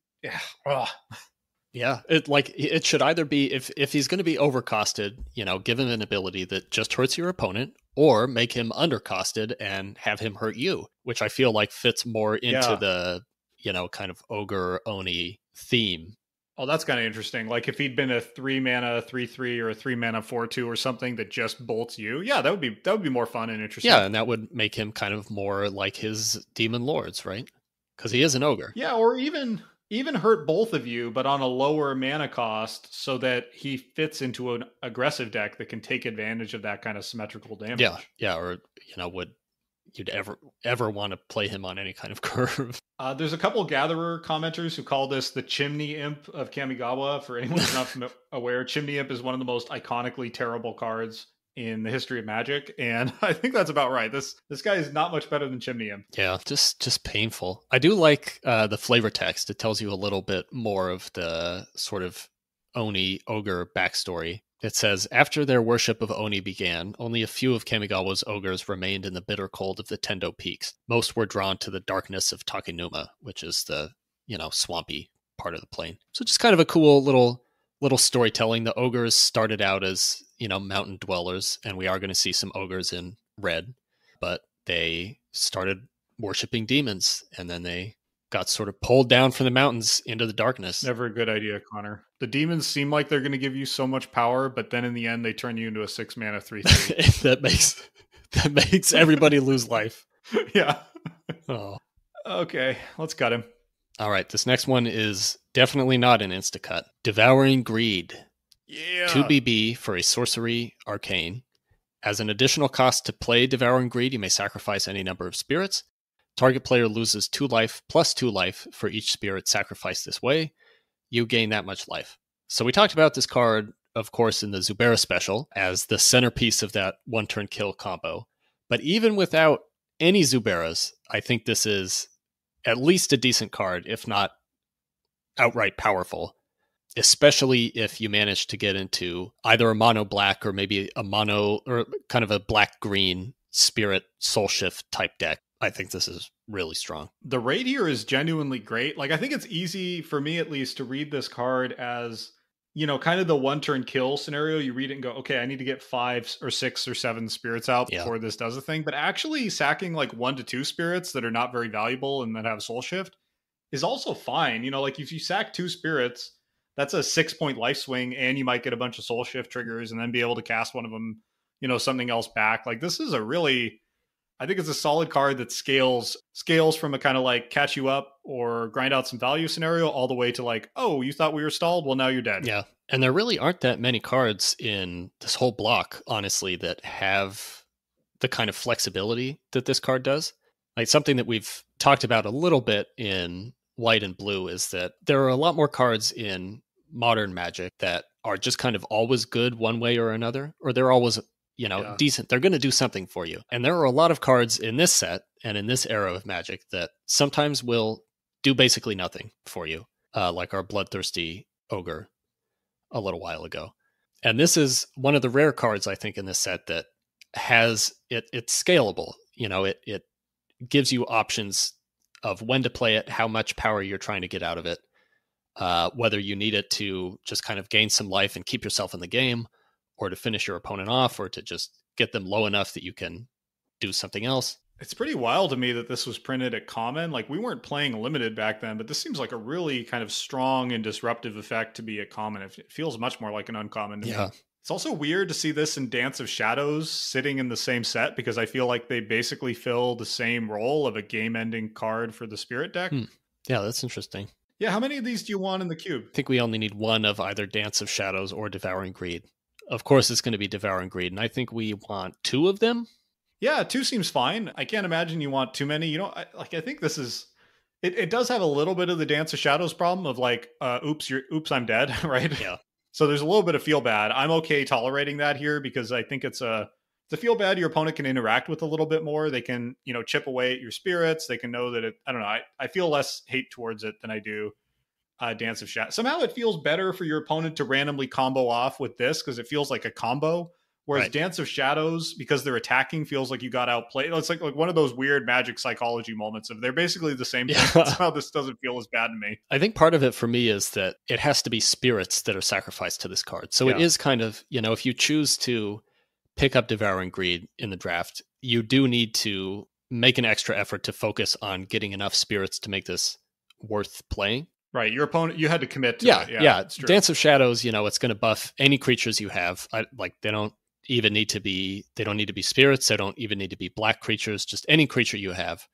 Yeah, it should either be if he's going to be overcosted, give him an ability that just hurts your opponent, or make him undercosted and have him hurt you, which I feel like fits more into the kind of Ogre Oni theme. Oh, that's kind of interesting. Like if he'd been a 3 mana 3/3 or a 3 mana 4/2 or something that just bolts you, yeah, that would be more fun and interesting. Yeah, and that would make him kind of more like his demon lords, right? Because he is an ogre. Yeah, or even hurt both of you, but on a lower mana cost, so that he fits into an aggressive deck that can take advantage of that kind of symmetrical damage. Yeah, or would you'd ever want to play him on any kind of curve? There's a couple Gatherer commenters who call this the Chimney Imp of Kamigawa. For anyone who's not aware, Chimney Imp is one of the most iconically terrible cards in the history of Magic, and I think that's about right. This guy is not much better than Chimney Imp. Yeah, just painful. I do like the flavor text. It tells you a little bit more of the sort of Oni ogre backstory. It says, after their worship of Oni began, only a few of Kamigawa's ogres remained in the bitter cold of the Tendo Peaks. Most were drawn to the darkness of Takenuma, which is the, swampy part of the plain. So just kind of a cool little storytelling. The ogres started out as, mountain dwellers, and we are going to see some ogres in red, but they started worshiping demons, and then they got sort of pulled down from the mountains into the darkness. Never a good idea, Connor. The demons seem like they're going to give you so much power, but then in the end, they turn you into a 6 mana 3/3. that makes everybody lose life. Yeah. Oh. Okay, let's cut him. All right, this next one is definitely not an insta-cut. Devouring Greed. Yeah. 2 BB for a sorcery arcane. As an additional cost to play Devouring Greed, you may sacrifice any number of spirits. Target player loses 2 life plus 2 life for each spirit sacrificed this way. You gain that much life. So we talked about this card, of course, in the Zubera special as the centerpiece of that one-turn kill combo. But even without any Zuberas, I think this is at least a decent card, if not outright powerful, especially if you manage to get into either a mono black or maybe a mono or kind of a black-green spirit soul shift type deck. I think this is really strong. The raid here is genuinely great. Like, I think it's easy for me, at least, to read this card as, kind of the one-turn kill scenario. You read it and go, okay, I need to get 5 or 6 or 7 spirits out before this does a thing. But actually sacking like 1 to 2 spirits that are not very valuable and that have soul shift is also fine. Like if you sack 2 spirits, that's a 6-point life swing, and you might get a bunch of soul shift triggers and then be able to cast one of them, something else back. Like, this is I think it's a solid card that scales from a kind of like catch you up or grind out some value scenario all the way to like, oh, you thought we were stalled? Well, now you're dead. Yeah. And there really aren't that many cards in this whole block, honestly, that have the kind of flexibility that this card does. Like something that we've talked about a little bit in white and blue is that there are a lot more cards in modern Magic that are just kind of always good one way or another, or they're always, decent. They're going to do something for you. And there are a lot of cards in this set and in this era of Magic that sometimes will do basically nothing for you, like our Bloodthirsty Ogre a little while ago. And this is one of the rare cards, I think, in this set that has it's scalable. It gives you options of when to play it, how much power you're trying to get out of it, whether you need it to just kind of gain some life and keep yourself in the game, or to finish your opponent off, or to just get them low enough that you can do something else. It's pretty wild to me that this was printed at common. Like, we weren't playing limited back then, but this seems like a really kind of strong and disruptive effect to be at common. It feels much more like an uncommon to me. It's also weird to see this in Dance of Shadows sitting in the same set, because I feel like they basically fill the same role of a game-ending card for the Spirit deck. Yeah, that's interesting. Yeah, how many of these do you want in the cube? I think we only need one of either Dance of Shadows or Devouring Greed. Of course, it's going to be Devouring Greed, and I think we want 2 of them. Yeah, 2 seems fine. I can't imagine you want too many. I think this is... It does have a little bit of the Dance of Shadows problem of like, oops, I'm dead, right? Yeah. So there's a little bit of feel bad. I'm okay tolerating that here, because I think it's a feel bad your opponent can interact with a little bit more. They can, chip away at your spirits. They can know that I don't know. I feel less hate towards it than I do Dance of Shadows. Somehow it feels better for your opponent to randomly combo off with this, because it feels like a combo. Whereas Dance of Shadows, because they're attacking, feels like you got outplayed. It's like one of those weird Magic psychology moments of they're basically the same thing. That's how this doesn't feel as bad to me. I think part of it for me is that it has to be spirits that are sacrificed to this card. So it is kind of, if you choose to pick up Devouring Greed in the draft, you do need to make an extra effort to focus on getting enough spirits to make this worth playing. Right, your opponent, you had to commit to it. Yeah. It's true. Dance of Shadows, it's going to buff any creatures you have. They don't need to be spirits. They don't even need to be black creatures. Just any creature you have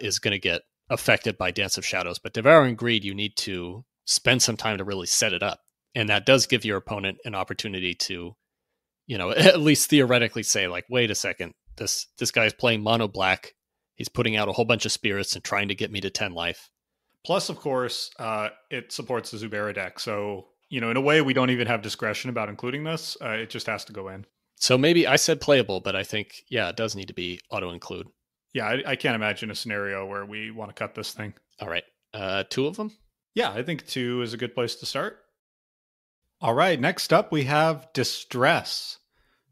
is going to get affected by Dance of Shadows. But Devouring Greed, you need to spend some time to really set it up. And that does give your opponent an opportunity to, at least theoretically say, like, wait a second, this guy's playing mono black. He's putting out a whole bunch of spirits and trying to get me to 10 life. Plus, of course, it supports the Zubera deck. So, in a way, we don't even have discretion about including this. It just has to go in. So maybe I said playable, but I think, it does need to be auto-include. Yeah, I can't imagine a scenario where we want to cut this thing. All right. 2 of them? Yeah, I think 2 is a good place to start. All right, next up we have Distress.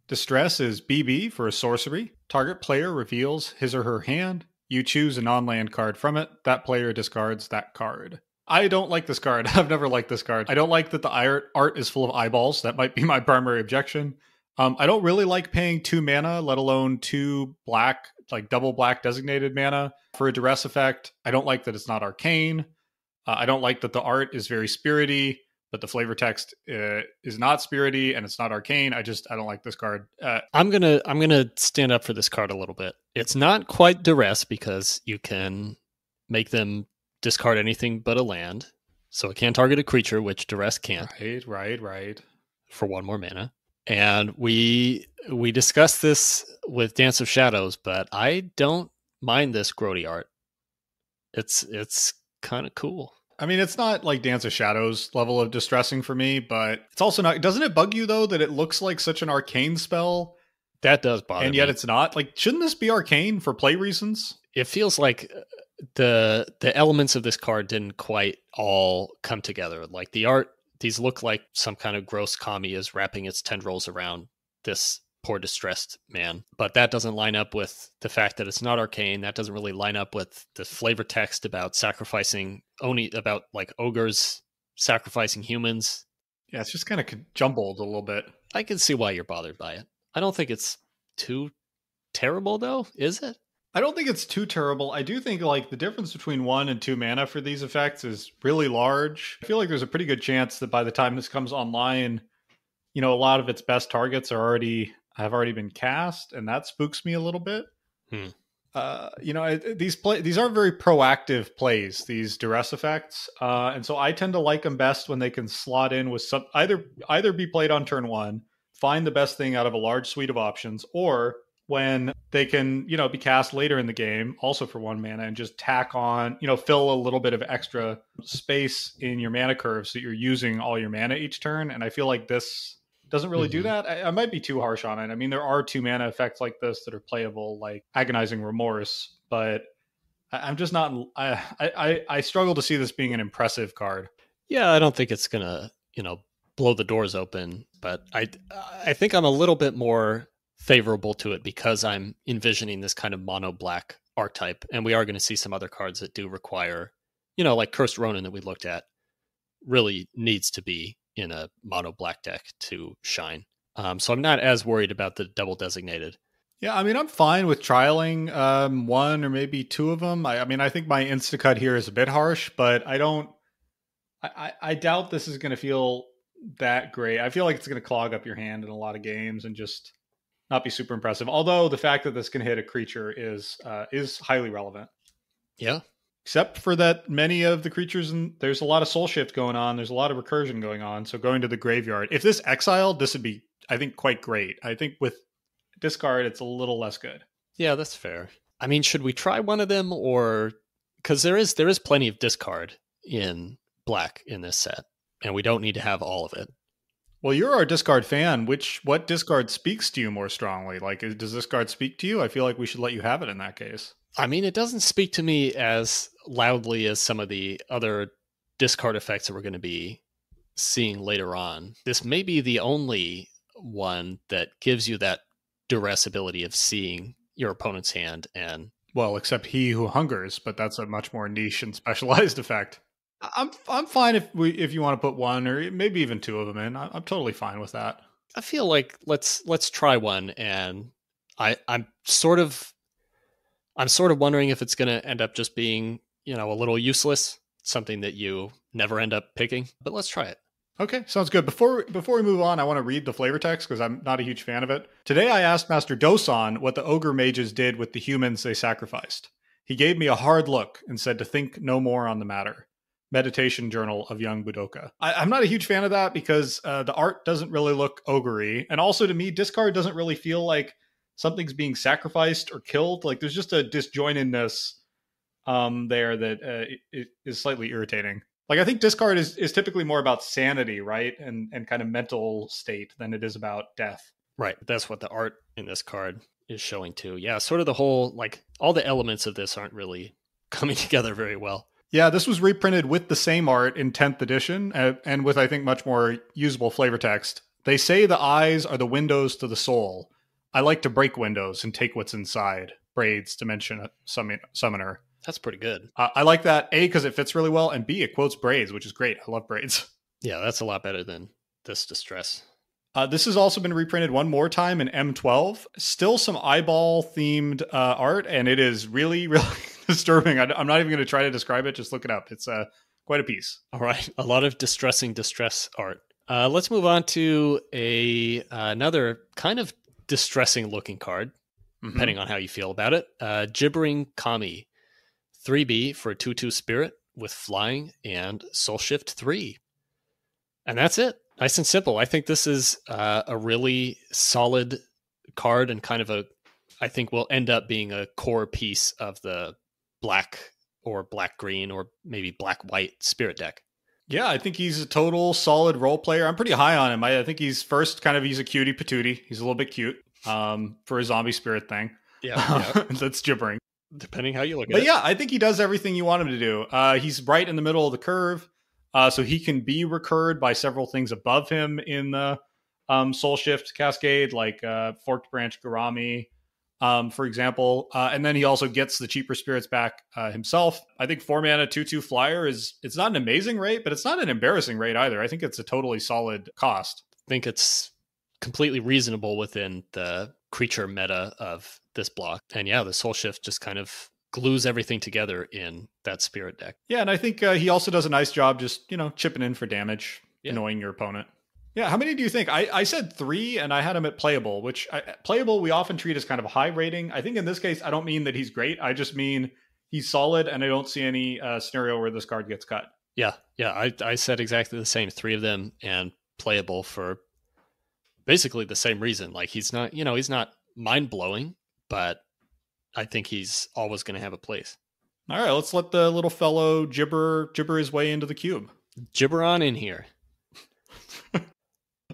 Distress is BB for a sorcery. Target player reveals his or her hand. You choose a non-land card from it. That player discards that card. I don't like this card. I've never liked this card. I don't like that the art is full of eyeballs. That might be my primary objection. I don't really like paying 2 mana, let alone 2 black, like double black designated mana for a duress effect. I don't like that it's not arcane. I don't like that the art is very spirity, but the flavor text is not spirity and it's not arcane. I don't like this card. I'm gonna stand up for this card a little bit. It's not quite duress because you can make them discard anything but a land, so it can target a creature, which duress can't. Right. For 1 more mana. And we discussed this with Dance of Shadows, but I don't mind this grody art. It's kind of cool. I mean, it's not like Dance of Shadows level of distressing for me, but it's also not... Doesn't it bug you, though, that it looks like such an arcane spell? That does bother me. And yet it's not? Like, shouldn't this be arcane for play reasons? It feels like the elements of this card didn't quite all come together. Like, the art, these look like some kind of gross kami is wrapping its tendrils around this poor distressed man. But that doesn't line up with the fact that it's not arcane. That doesn't really line up with the flavor text about sacrificing Oni, about like ogres sacrificing humans. Yeah, it's just kind of jumbled a little bit. I can see why you're bothered by it. I don't think it's too terrible, though, is it? I don't think it's too terrible. I do think like the difference between 1 and 2 mana for these effects is really large. I feel like there's a pretty good chance that by the time this comes online, a lot of its best targets have already been cast, and that spooks me a little bit. These aren't very proactive plays, these duress effects, and so I tend to like them best when they can slot in with some either be played on turn 1, find the best thing out of a large suite of options, or when they can, be cast later in the game, also for 1 mana, and just tack on, fill a little bit of extra space in your mana curve so you're using all your mana each turn. And I feel like this doesn't really do that. I might be too harsh on it. I mean, there are 2 mana effects like this that are playable, like Agonizing Remorse, but I'm just not. I struggle to see this being an impressive card. Yeah, I don't think it's gonna, blow the doors open, but I think I'm a little bit more favorable to it because I'm envisioning this kind of mono black archetype, and we are going to see some other cards that do require, like Cursed Ronin that we looked at, really needs to be in a mono black deck to shine. So I'm not as worried about the double designated. Yeah, I mean, I'm fine with trialing 1 or maybe 2 of them. I think my Instacut here is a bit harsh, but I don't. I doubt this is going to feel that great. I feel like it's going to clog up your hand in a lot of games and just not be super impressive. Although the fact that this can hit a creature is highly relevant. Yeah. Except for that many of the creatures, there's a lot of soul shift going on. There's a lot of recursion going on. So going to the graveyard. If this exiled, this would be, I think, quite great. I think with discard, it's a little less good. Yeah, that's fair. I mean, should we try one of them, or because there is plenty of discard in black in this set, and we don't need to have all of it. Well, you're our discard fan. What discard speaks to you more strongly? Like, does discard speak to you? I feel like we should let you have it in that case. I mean, it doesn't speak to me as loudly as some of the other discard effects that we're going to be seeing later on. This may be the only one that gives you that duress ability of seeing your opponent's hand. And well, except He Who Hungers, but that's a much more niche and specialized effect. I'm fine if you want to put 1 or maybe even 2 of them in. I'm totally fine with that. I feel like let's try one, and I'm sort of wondering if it's going to end up just being, a little useless, something that you never end up picking. But let's try it. Okay, sounds good. Before we move on, I want to read the flavor text because I'm not a huge fan of it. Today I asked Master Dosan what the ogre mages did with the humans they sacrificed. He gave me a hard look and said to think no more on the matter. Meditation Journal of Young Budoka. I'm not a huge fan of that because the art doesn't really look ogre-y. And also to me, discard doesn't really feel like something's being sacrificed or killed. Like there's just a disjointedness there that is slightly irritating. Like I think discard is typically more about sanity, right? And kind of mental state than it is about death. Right. That's what the art in this card is showing too. Yeah, sort of the whole, like all the elements of this aren't really coming together very well. Yeah, this was reprinted with the same art in 10th edition and with, I think, much more usable flavor text. They say the eyes are the windows to the soul. I like to break windows and take what's inside. Braids, Dimension Summoner. That's pretty good. I like that, A, because it fits really well, and B, it quotes Braids, which is great. I love Braids. Yeah, that's a lot better than this Distress. This has also been reprinted one more time in M12. Still some eyeball-themed art, and it is really, really disturbing. I'm not even going to try to describe it. Just look it up. It's quite a piece. All right. A lot of distress art. Let's move on to another kind of distressing-looking card, depending on how you feel about it. Gibbering Kami. 3B for a 2/2 spirit with flying and soul shift 3. And that's it. Nice and simple. I think this is a really solid card and kind of I think will end up being a core piece of the black or black-green or maybe black-white spirit deck. Yeah, I think he's a total solid role player. I'm pretty high on him. I think he's a cutie patootie. He's a little bit cute for a zombie spirit thing. Yeah. That's gibbering. Depending how you look at it. But yeah, I think he does everything you want him to do. He's right in the middle of the curve. So he can be recurred by several things above him in the Soul Shift Cascade, like Forked Branch Garami, for example. And then he also gets the cheaper spirits back himself. I think 4 mana 2/2 flyer it's not an amazing rate, but it's not an embarrassing rate either. I think it's a totally solid cost. I think it's completely reasonable within the creature meta of this block. And yeah, the Soul Shift just kind of glues everything together in that spirit deck. Yeah, and I think he also does a nice job just, chipping in for damage, annoying your opponent. Yeah, how many do you think? I said 3, and I had him at playable, which playable we often treat as kind of a high rating. I think in this case, I don't mean that he's great. I just mean he's solid, and I don't see any scenario where this card gets cut. Yeah, I said exactly the same. 3 of them, and playable for basically the same reason. Like he's not mind-blowing, but I think he's always going to have a place. All right, let's let the little fellow gibber his way into the cube. Gibber on in here.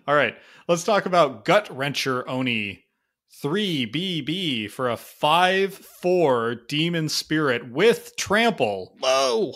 All right, let's talk about Gutwrencher Oni. 3BB for a 5/4 Demon Spirit with Trample. Whoa!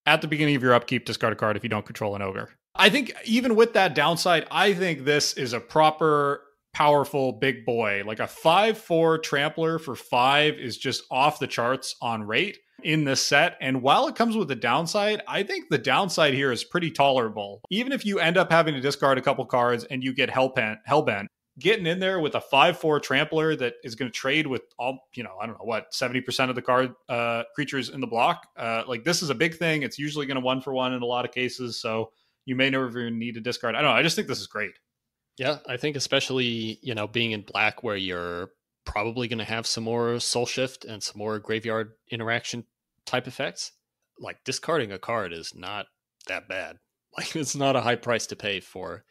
At the beginning of your upkeep, discard a card if you don't control an ogre. I think even with that downside, I think this is a proper, powerful big boy. Like a 5/4 Trampler for 5 is just off the charts on rate in this set. And while it comes with a downside, I think the downside here is pretty tolerable. Even if you end up having to discard a couple cards and you get Hellbent, getting in there with a 5/4 Trampler that is going to trade with all, I don't know what, 70% of the card creatures in the block. Like this is a big thing. It's usually going to 1-for-1 in a lot of cases. So you may never even need to discard. I don't know. I just think this is great. Yeah, I think especially, being in black where you're probably going to have some more Soul Shift and some more graveyard interaction type effects. Like discarding a card is not that bad. Like it's not a high price to pay for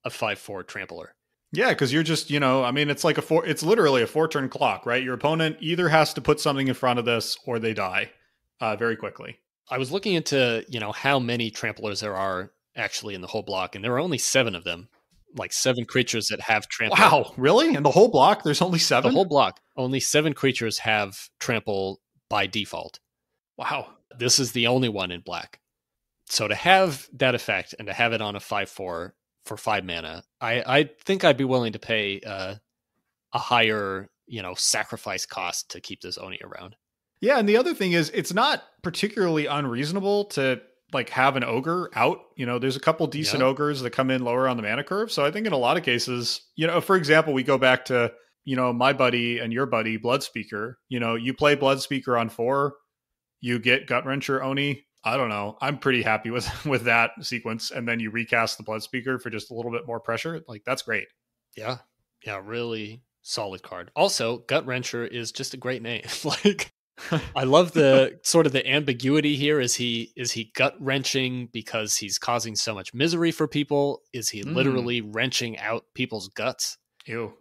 a 5/4 Trampler. Yeah, because you're just, it's like it's literally a 4-turn clock, right? Your opponent either has to put something in front of this or they die very quickly. I was looking into, how many Tramplers there are actually in the whole block, and there are only 7 of them. Like 7 creatures that have Trample. Wow, really? In the whole block, there's only 7? The whole block. Only 7 creatures have Trample by default. Wow. This is the only one in black. So to have that effect and to have it on a 5/4 for 5 mana, I think I'd be willing to pay a higher, sacrifice cost to keep this Oni around. Yeah, and the other thing is it's not particularly unreasonable to like have an ogre out. There's a couple decent ogres that come in lower on the mana curve. So I think in a lot of cases, for example, we go back to, my buddy and your buddy Bloodspeaker. You play Bloodspeaker on 4, you get Gutwrencher Oni. I don't know. I'm pretty happy with that sequence. And then you recast the Bloodspeaker for just a little bit more pressure. Like, that's great. Yeah. Yeah, really solid card. Also, Gutwrencher is just a great name. Like, I love the sort of the ambiguity here. Is he gut wrenching because he's causing so much misery for people? Is he literally wrenching out people's guts? Ew.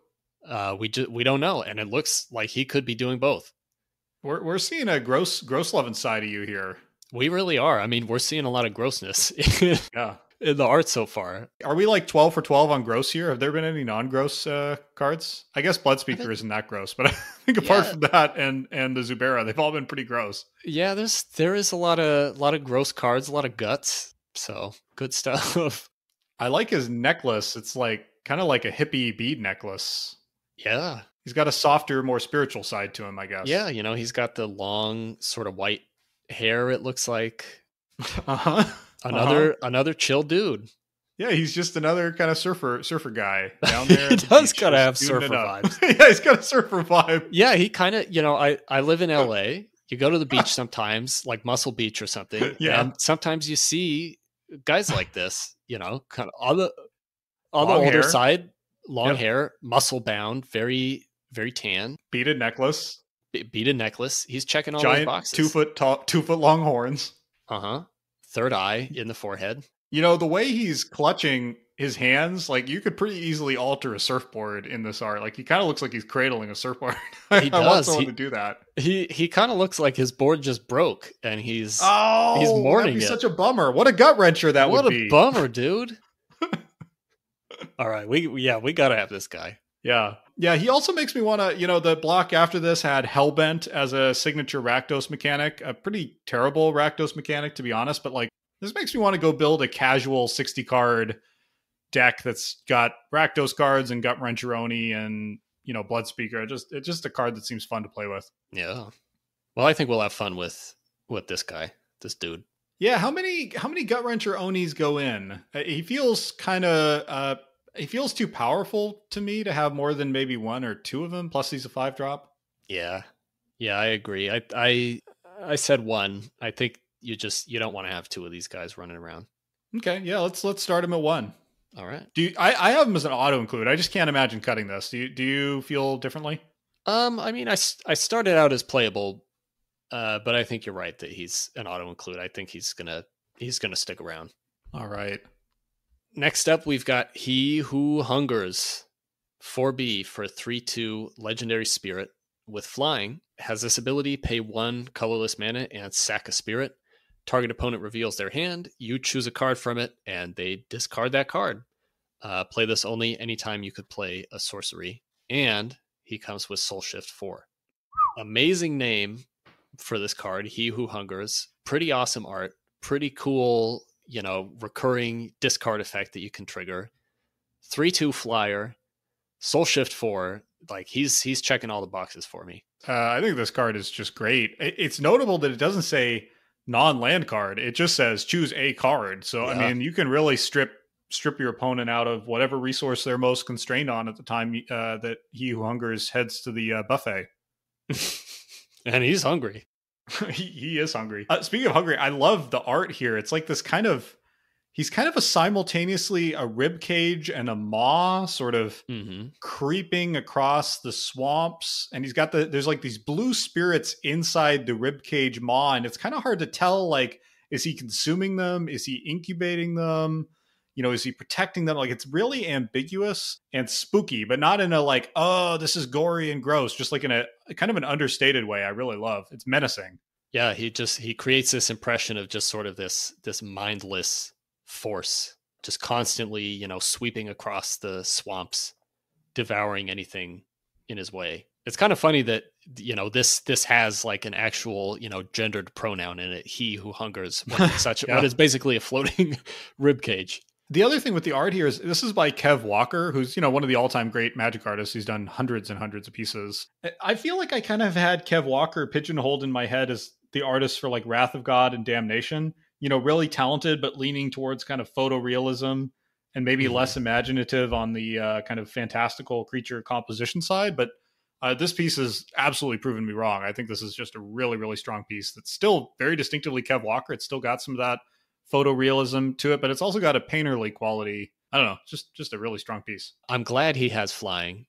We don't know. And it looks like he could be doing both. We're seeing a gross loving side of you here. We really are. I mean, we're seeing a lot of grossness in the art so far. Are we like 12 for 12 on gross here? Have there been any non-gross cards? I guess Bloodspeaker isn't that gross, but I think apart from that and the Zubera, they've all been pretty gross. Yeah, there is a lot of gross cards, a lot of guts. So good stuff. I like his necklace. It's like kind of like a hippie bead necklace. Yeah. He's got a softer, more spiritual side to him, I guess. Yeah, he's got the long sort of white hair, it looks like. Another chill dude. Yeah, he's just another kind of surfer guy down there. He does kind of have surfer vibes. Yeah, he's got a surfer vibe. Yeah, he kind of, I live in LA. You go to the beach sometimes, like Muscle Beach or something. Yeah. And sometimes you see guys like this, kind of on the older side, long hair, muscle bound, very, very tan. Beaded necklace. He's checking all those boxes. 2 foot tall, 2 foot long horns. Third eye in the forehead. The way he's clutching his hands, like you could pretty easily alter a surfboard in this art. Like he kind of looks like he's cradling a surfboard. He does. I want someone to do that. He kind of looks like his board just broke and he's mourning that'd be it. such a bummer. What a gut wrencher that would be. What a bummer, dude. All right, we gotta have this guy. Yeah, he also makes me want to, the block after this had Hellbent as a signature Rakdos mechanic, a pretty terrible Rakdos mechanic, to be honest, but like, this makes me want to go build a casual 60-card deck that's got Rakdos cards and Gutwrencher Oni and, Bloodspeaker. It's just a card that seems fun to play with. Yeah. Well, I think we'll have fun with this guy, this dude. Yeah, how many Gutwrencher Onis go in? He feels kind of... he feels too powerful to me to have more than maybe 1 or 2 of them. Plus, he's a 5-drop. Yeah, I agree. I said 1. I think you don't want to have 2 of these guys running around. Okay, yeah, let's start him at 1. All right. I have him as an auto include. I just can't imagine cutting this. Do you feel differently? I mean, I started out as playable, but I think you're right that he's an auto include. I think he's gonna stick around. All right. Next up, we've got He Who Hungers. 4B for 3/2 Legendary Spirit with flying. Has this ability, pay 1 colorless mana and sack a spirit. Target opponent reveals their hand. You choose a card from it, and they discard that card. Play this only anytime you could play a sorcery. And he comes with Soul Shift 4. Amazing name for this card, He Who Hungers. Pretty awesome art. Pretty cool, recurring discard effect that you can trigger. 3/2 flyer. Soul Shift 4. Like, he's checking all the boxes for me. I think this card is just great. It's notable that it doesn't say non-land card. It just says choose a card. So, yeah. I mean, you can really strip your opponent out of whatever resource they're most constrained on at the time that He Who Hungers heads to the buffet. And he's hungry. he is hungry. Speaking of hungry, I love the art here. It's like this he's kind of a simultaneously a rib cage and a maw sort of creeping across the swamps. And he's got there's like these blue spirits inside the rib cage maw. And it's kind of hard to tell, like, is he consuming them? Is he incubating them? Is he protecting them? Like, it's really ambiguous and spooky, but not in a like, oh, this is gory and gross, just like in a kind of an understated way. I really love. It's menacing. Yeah, he creates this impression of just sort of this mindless force, just constantly, sweeping across the swamps, devouring anything in his way. It's kind of funny that, this has like an actual, gendered pronoun in it. He who hungers, what is basically a floating rib cage. The other thing with the art here is this is by Kev Walker, who's, one of the all-time great Magic artists. He's done hundreds and hundreds of pieces. I feel like I kind of had Kev Walker pigeonholed in my head as the artist for like Wrath of God and Damnation. Really talented, but leaning towards kind of photorealism and maybe less imaginative on the kind of fantastical creature composition side. But this piece has absolutely proven me wrong. I think this is just a really, really strong piece that's still very distinctively Kev Walker. It's still got some of that photorealism to it, but it's also got a painterly quality. I don't know, just a really strong piece. I'm glad he has flying,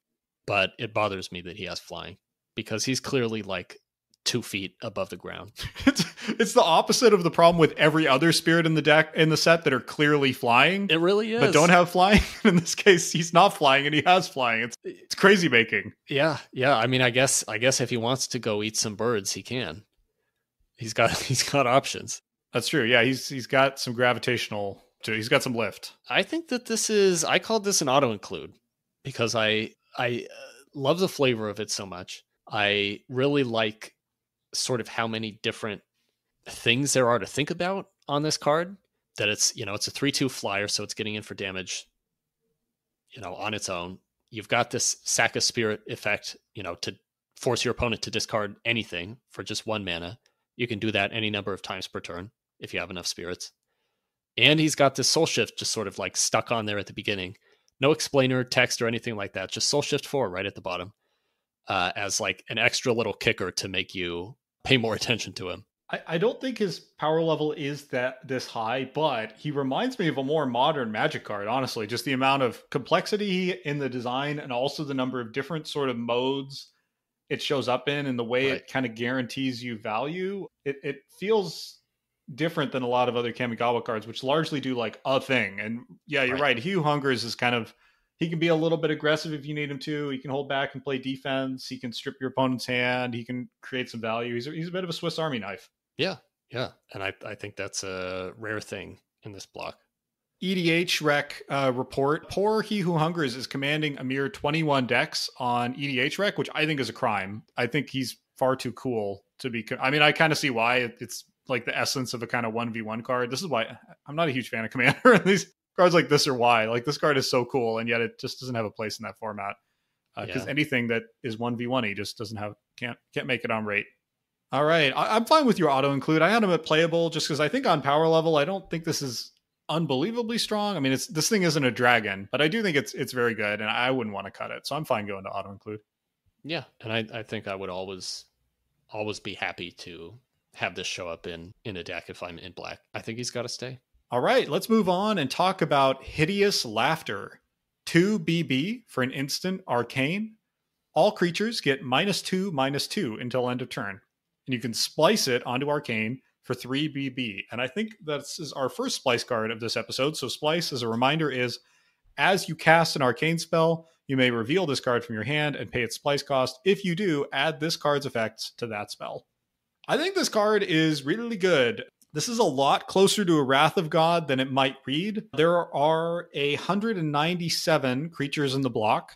but it bothers me that he has flying because he's clearly like 2 feet above the ground. It's the opposite of the problem with every other spirit in the set that are clearly flying. It really is, but don't have flying. In this case, he's not flying and he has flying. It's crazy making. Yeah. I mean, I guess if he wants to go eat some birds, he can. He's got options. That's true. Yeah, he's got some gravitational. He's got some lift. I think that I called this an auto include because I love the flavor of it so much. I really like sort of how many different things there are to think about on this card. That it's it's a 3/2 flyer, so it's getting in for damage. On its own. You've got this sack of spirit effect. To force your opponent to discard anything for just 1 mana. You can do that any number of times per turn if you have enough spirits. And he's got this Soul Shift just sort of like stuck on there at the beginning. No explainer, text, or anything like that. Just Soul Shift 4 right at the bottom as like an extra little kicker to make you pay more attention to him. I don't think his power level is this high, but he reminds me of a more modern Magic card, honestly. Just the amount of complexity in the design and also the number of different sort of modes it shows up in and the way it kind of guarantees you value. It feels different than a lot of other Kamigawa cards, which largely do like a thing. And yeah, you're right. He Who Hungers is kind of, he can be a little bit aggressive if you need him to. He can hold back and play defense. He can strip your opponent's hand. He can create some value. He's a bit of a Swiss Army knife. Yeah. And I think that's a rare thing in this block. EDH rec report. Poor He Who Hungers is commanding a mere 21 decks on EDH rec, which I think is a crime. I think he's far too cool to be. I mean, I kind of see why. It's like the essence of a kind of 1v1 card. This is why I'm not a huge fan of Commander. And these cards like this are why. Like, this card is so cool, and yet it just doesn't have a place in that format. Because anything that is 1v1, he just doesn't have, can't make it on rate. All right, I'm fine with your auto include. I had him at playable just because I think on power level, I don't think this is unbelievably strong. I mean, this thing isn't a dragon, but I do think it's very good, and I wouldn't want to cut it. So I'm fine going to auto include. Yeah, and I think I would always be happy to have this show up in a deck if I'm in black. I think he's got to stay. All right, let's move on and talk about Hideous Laughter. 2 BB for an instant arcane. All creatures get -2/-2 until end of turn. And you can splice it onto arcane for 3 BB. And I think this is our first splice card of this episode. So splice, as a reminder, is As you cast an arcane spell, you may reveal this card from your hand and pay its splice cost. If you do, add this card's effects to that spell. I think this card is really good. This is a lot closer to a Wrath of God than it might read. There are 197 creatures in the block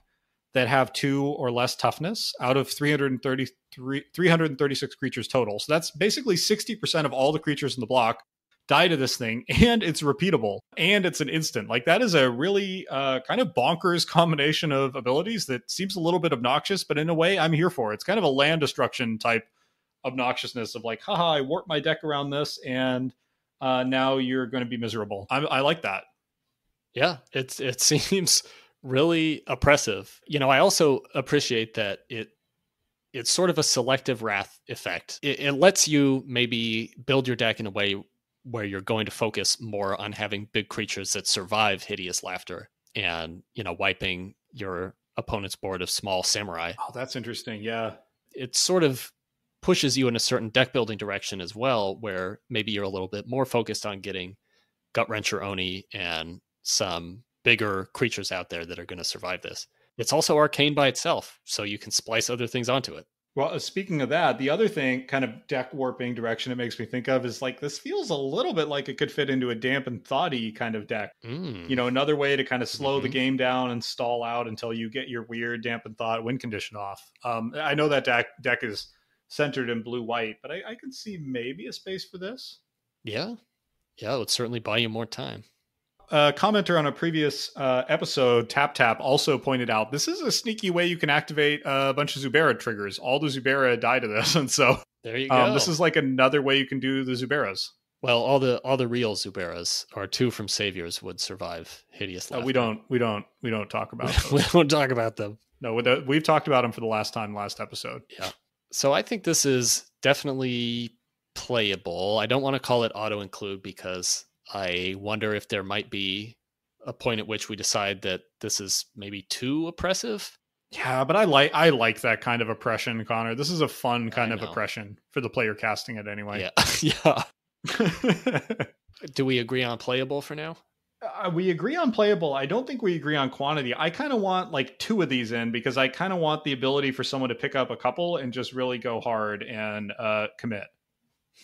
that have 2 or less toughness out of 336 creatures total. So that's basically 60% of all the creatures in the block die to this thing, and it's repeatable, and it's an instant. Like, that is a really kind of bonkers combination of abilities that seems a little bit obnoxious, but in a way I'm here for. It's kind of a land destruction type obnoxiousness of like, haha, I warped my deck around this, and now you're going to be miserable. I like that. Yeah, it seems really oppressive. I also appreciate that it's sort of a selective wrath effect. It lets you maybe build your deck in a way where you're going to focus more on having big creatures that survive Hideous Laughter and, wiping your opponent's board of small samurai. Oh, that's interesting. Yeah. It sort of pushes you in a certain deck building direction as well, where maybe you're a little bit more focused on getting Gutwrencher Oni and some bigger creatures out there that are going to survive this. It's also arcane by itself, so you can splice other things onto it. Well, speaking of that, the other thing, kind of deck warping direction it makes me think of is like, this feels a little bit like it could fit into a damp and thoughty kind of deck. Another way to kind of slow the game down and stall out until you get your weird damp and thought win condition off. I know that deck is centered in blue-white, but I can see maybe a space for this. Yeah, it would certainly buy you more time. A commenter on a previous episode, Tap also pointed out this is a sneaky way you can activate a bunch of Zubera triggers. All the Zubera die to this, and so there you go. This is like another way you can do the Zuberas. Well, all the real Zuberas, or 2 from Saviors, would survive Hideous Laughter. We don't talk about those. We don't talk about them. No, we've talked about them for the last episode. Yeah. So I think this is definitely playable. I don't want to call it auto include because I wonder if there might be a point at which we decide that this is maybe too oppressive. Yeah, but I like that kind of oppression, Connor. This is a fun kind of oppression for the player casting it anyway. Yeah. Do we agree on playable for now? We agree on playable. I don't think we agree on quantity. I kind of want like 2 of these in because I kind of want the ability for someone to pick up a couple and just really go hard and commit.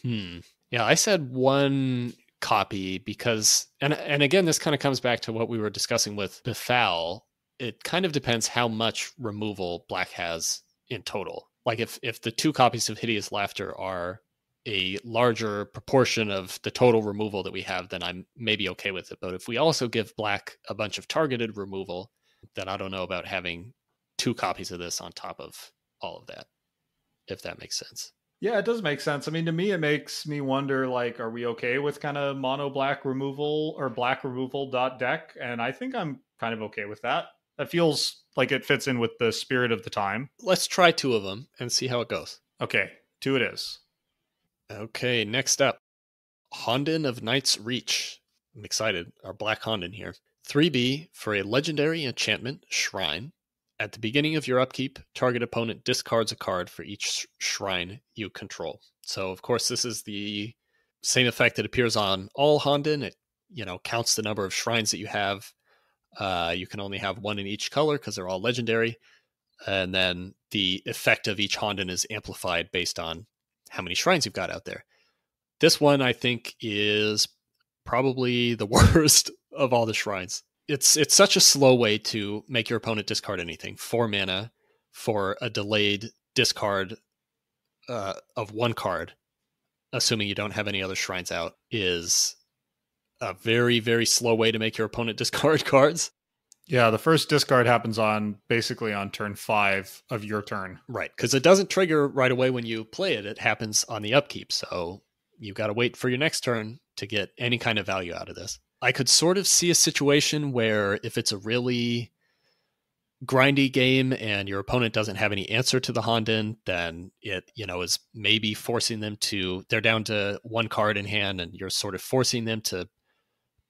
Yeah, I said 1 copy because, and again, this kind of comes back to what we were discussing with Befoul. It kind of depends how much removal black has in total. Like if the 2 copies of Hideous Laughter are a larger proportion of the total removal that we have, then I'm maybe okay with it. But if we also give black a bunch of targeted removal, then I don't know about having 2 copies of this on top of all of that, if that makes sense. Yeah, it does make sense. I mean, to me, it makes me wonder, like, are we okay with kind of mono black removal or black removal .deck? And I think I'm kind of okay with that. That feels like it fits in with the spirit of the time. Let's try 2 of them and see how it goes. Okay, 2 it is. Okay, next up, Honden of Night's Reach. I'm excited. Our black Honden here. 3B for a legendary enchantment, Shrine. At the beginning of your upkeep, target opponent discards a card for each shrine you control. So, of course, this is the same effect that appears on all Honden. It, counts the number of shrines that you have. You can only have 1 in each color because they're all legendary. And then the effect of each Honden is amplified based on how many shrines you've got out there. This one, I think, is probably the worst of all the shrines. It's such a slow way to make your opponent discard anything. 4 mana for a delayed discard of 1 card, assuming you don't have any other shrines out, is a very, very slow way to make your opponent discard cards. Yeah, the first discard happens basically on turn 5 of your turn. Right, because it doesn't trigger right away when you play it. It happens on the upkeep, so you've got to wait for your next turn to get any kind of value out of this. I could sort of see a situation where if it's a really grindy game and your opponent doesn't have any answer to the Honden, then it, is maybe forcing them they're down to 1 card in hand and you're sort of forcing them to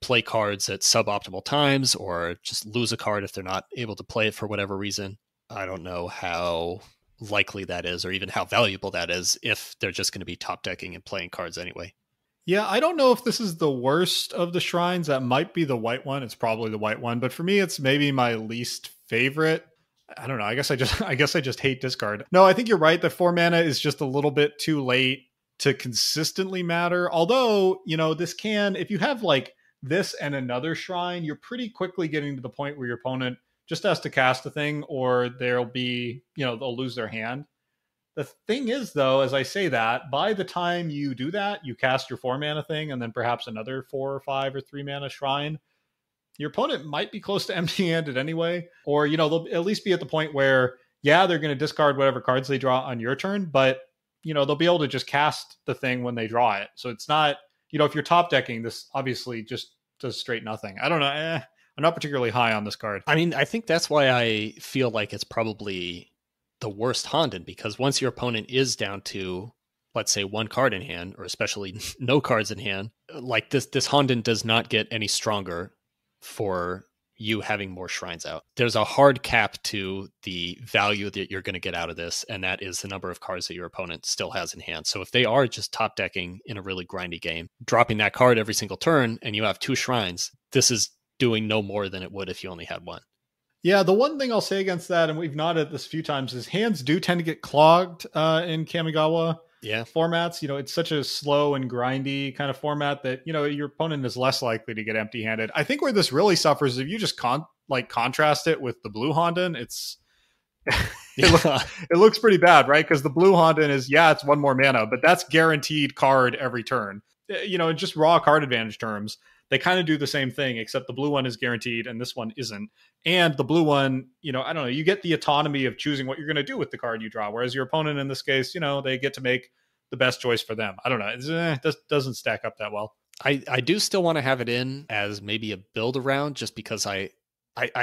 play cards at suboptimal times or just lose a card if they're not able to play it for whatever reason. I don't know how likely that is or even how valuable that is if they're just going to be top decking and playing cards anyway. Yeah, I don't know if this is the worst of the shrines. That might be the white one. It's probably the white one, but for me, it's maybe my least favorite. I don't know. I guess I just hate discard. No, I think you're right. The 4 mana is just a little bit too late to consistently matter. Although, this can, if you have like this and another shrine, you're pretty quickly getting to the point where your opponent just has to cast a thing, or they'll be, they'll lose their hand. The thing is, though, as I say that, by the time you do that, you cast your 4 mana thing and then perhaps another 4 or 5 or 3 mana shrine. Your opponent might be close to empty-handed anyway, or, they'll at least be at the point where, yeah, they're going to discard whatever cards they draw on your turn, but, they'll be able to just cast the thing when they draw it. So it's not, if you're top decking, this obviously just does straight nothing. I don't know. I'm not particularly high on this card. I mean, I think that's why I feel like it's probably the worst Honden, because once your opponent is down to, let's say, 1 card in hand, or especially no cards in hand, like this Honden does not get any stronger for you having more shrines out. There's a hard cap to the value that you're going to get out of this, and that is the number of cards that your opponent still has in hand. So if they are just top decking in a really grindy game, dropping that card every single turn, and you have 2 shrines, this is doing no more than it would if you only had 1. Yeah, the one thing I'll say against that, and we've noted this a few times, is hands do tend to get clogged in Kamigawa formats. It's such a slow and grindy kind of format that, your opponent is less likely to get empty-handed. I think where this really suffers is if you just contrast it with the blue Honden, it looks pretty bad, right? Because the blue Honden is, it's 1 more mana, but that's guaranteed card every turn. In just raw card advantage terms, they kind of do the same thing, except the blue one is guaranteed and this one isn't. And the blue one, I don't know, you get the autonomy of choosing what you're going to do with the card you draw. Whereas your opponent in this case, they get to make the best choice for them. I don't know. It doesn't stack up that well. I do still want to have it in as maybe a build around, just because I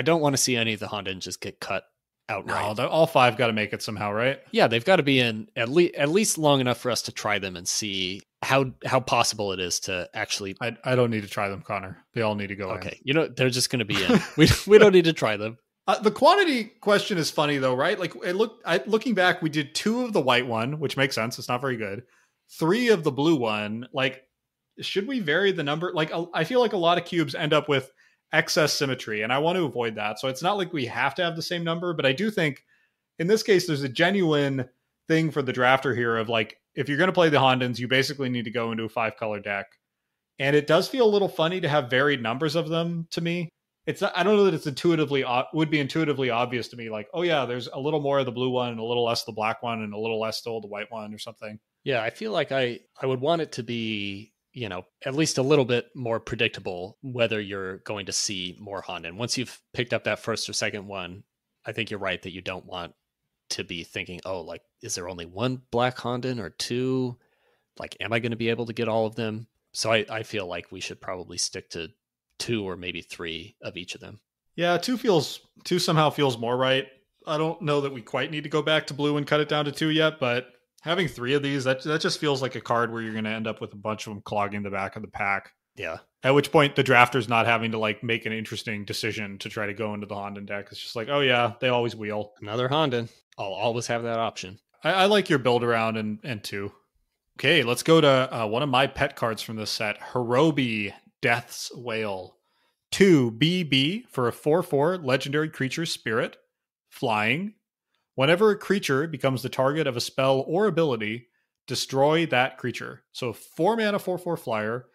don't want to see any of the Honden just get cut outright. No, all 5 got to make it somehow, right? Yeah, they've got to be in at least long enough for us to try them and see how possible it is to actually. I don't need to try them, Connor. They all need to go in. Okay, they're just going to be in. we don't need to try them. The quantity question is funny though, right? Like looking back, we did 2 of the white one, which makes sense. It's not very good. 3 of the blue one. Like, should we vary the number? Like, I feel like a lot of cubes end up with excess symmetry, and I want to avoid that. So it's not like we have to have the same number, but I do think in this case, there's a genuine thing for the drafter here of like, if you're going to play the Hondens, you basically need to go into a 5-color deck. And it does feel a little funny to have varied numbers of them to me. It's not, I don't know that it's would be intuitively obvious to me. Like, oh yeah, there's a little more of the blue one and a little less of the black one and a little less still the white one or something. Yeah, I feel like I would want it to be, at least a little bit more predictable whether you're going to see more Honden. Once you've picked up that first or second one, I think you're right that you don't want to be thinking, oh, like, is there only 1 black Honden or 2? Like, am I going to be able to get all of them? So I feel like we should probably stick to 2 or maybe 3 of each of them. Yeah, 2 somehow feels more right. I don't know that we quite need to go back to blue and cut it down to 2 yet, but having 3 of these, that just feels like a card where you're going to end up with a bunch of them clogging the back of the pack. Yeah. At which point the drafter's not having to like make an interesting decision to try to go into the Honden deck. It's just like, oh yeah, they always wheel. Another Honden. I'll always have that option. I like your build around and 2. Okay, let's go to one of my pet cards from this set, Horobi, Death's Wail. 2 BB for a 4/4 legendary creature spirit, flying. Whenever a creature becomes the target of a spell or ability, destroy that creature. So 4 mana 4/4 flyer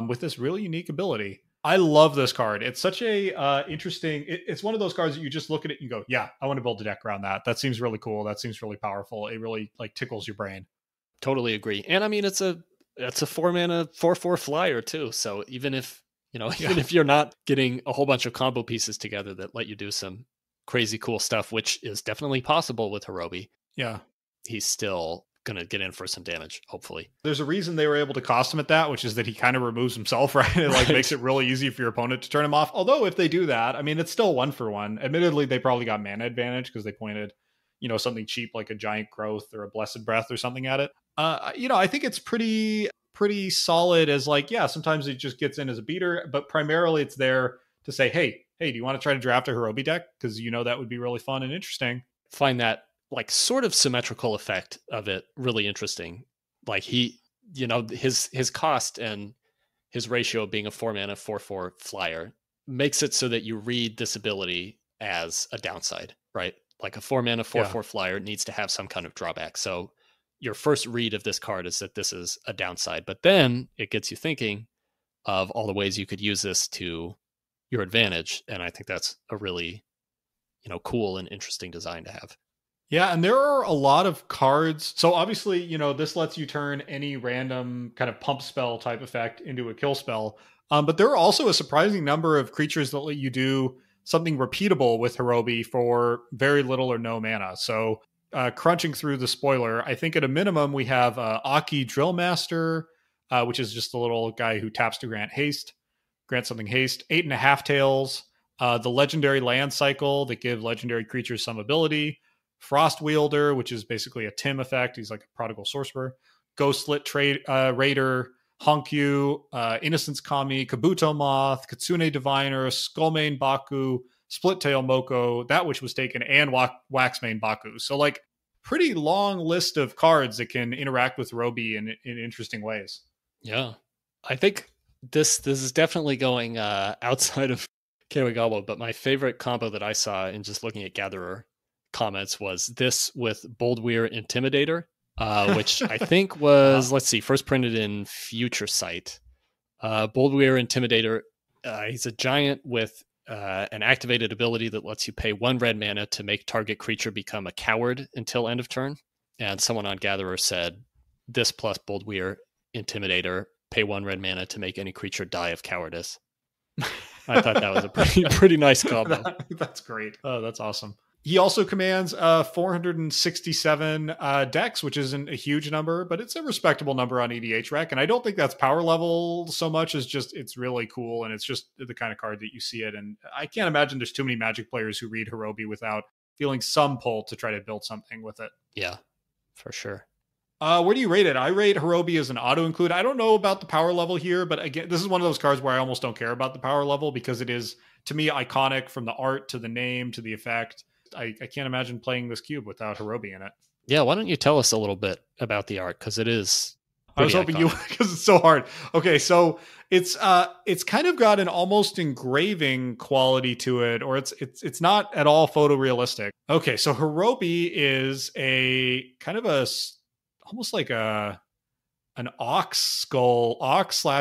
with this really unique ability. I love this card. It's such a interesting. It's one of those cards that you just look at it and you go, yeah, I want to build a deck around that. That seems really cool. That seems really powerful. It really like tickles your brain. Totally agree. And I mean, it's a 4 mana 4/4 flyer too. So even if if you're not getting a whole bunch of combo pieces together that let you do some crazy cool stuff, which is definitely possible with Horobi, yeah, he's still going to get in for some damage, hopefully. There's a reason they were able to cost him at that, which is that he kind of removes himself, right? It like makes it really easy for your opponent to turn him off. Although if they do that, I mean, it's still 1-for-1. Admittedly, they probably got mana advantage because they pointed, something cheap like a Giant Growth or a Blessed Breath or something at it. I think it's pretty solid as like, yeah, sometimes it just gets in as a beater, but primarily it's there to say, hey, do you want to try to draft a Horobi deck? Because that would be really fun and interesting. Find that like sort of symmetrical effect of it really interesting. Like his cost and his ratio of being a 4-mana 4/4 flyer makes it so that you read this ability as a downside, right? Like a 4-mana 4/4 flyer needs to have some kind of drawback. So your first read of this card is that this is a downside, but then it gets you thinking of all the ways you could use this to your advantage. And I think that's a really, cool and interesting design to have. Yeah, and there are a lot of cards. So obviously, this lets you turn any random kind of pump spell type effect into a kill spell. But there are also a surprising number of creatures that let you do something repeatable with Horobi for very little or no mana. So crunching through the spoiler, I think at a minimum we have Aki Drillmaster, which is just a little guy who taps to grant something haste. 8.5 tails. The legendary land cycle that give legendary creatures some ability. Frost Wielder, which is basically a Tim effect. He's like a prodigal sorcerer. Ghostlit Raider, Honkyu, Innocence Kami, Kabuto Moth, Kitsune Diviner, Skullmane Baku, Split Tail Moko, that which was taken, and Waxmane Baku. So like pretty long list of cards that can interact with Horobi in interesting ways. Yeah. I think this is definitely going outside of Kamigawa, but my favorite combo that I saw in just looking at Gatherer comments was this with Boldweir Intimidator, which I think was, let's see, first printed in Future Sight. Boldweir Intimidator, he's a giant with an activated ability that lets you pay 1 red mana to make target creature become a coward until end of turn. And someone on Gatherer said, this plus Boldweir Intimidator, pay 1 red mana to make any creature die of cowardice. I thought that was a pretty nice combo. That's great. Oh, that's awesome. He also commands 467 decks, which isn't a huge number, but it's a respectable number on EDH Rec. And I don't think that's power level so much as just it's really cool. And it's just the kind of card that you see it. And I can't imagine there's too many Magic players who read Horobi without feeling some pull to try to build something with it. Yeah, for sure. Where do you rate it? I rate Horobi as an auto-include. I don't know about the power level here, but again, this is one of those cards where I almost don't care about the power level because it is, to me, iconic from the art to the name to the effect. I can't imagine playing this cube without Horobi in it. Yeah, why don't you tell us a little bit about the art? Because it is. I was hoping iconic. Because it's so hard. Okay, so it's kind of got an almost engraving quality to it, or it's not at all photorealistic. Okay, so Horobi is a kind of almost like an ox /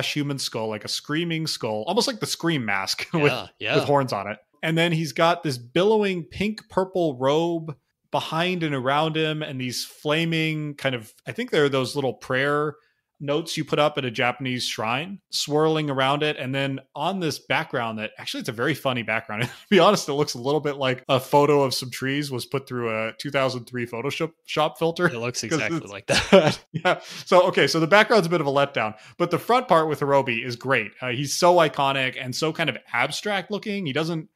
human skull, like a screaming skull, almost like the Scream mask with horns on it. And then he's got this billowing pink-purple robe behind and around him, and these flaming kind of, I think they're those little prayer notes you put up at a Japanese shrine, swirling around it. And then on this background that, actually it's a very funny background. To be honest, it looks a little bit like a photo of some trees was put through a 2003 Photoshop filter. It looks exactly like that. Yeah. So the background's a bit of a letdown, but the front part with Horobi is great. He's so iconic and so kind of abstract looking. He doesn't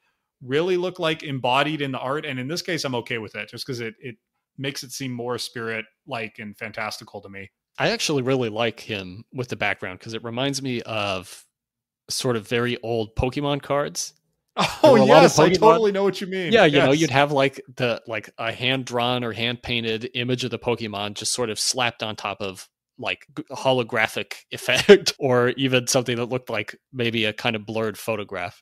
really look like embodied in the art, and in this case I'm okay with it just because it makes it seem more spirit like and fantastical to me. I actually really like him with the background because it reminds me of sort of very old Pokemon cards. Oh yes, I totally know what you mean. Yeah, you know, you'd have like a hand drawn or hand painted image of the Pokemon just sort of slapped on top of like a holographic effect, or even something that looked like maybe a kind of blurred photograph.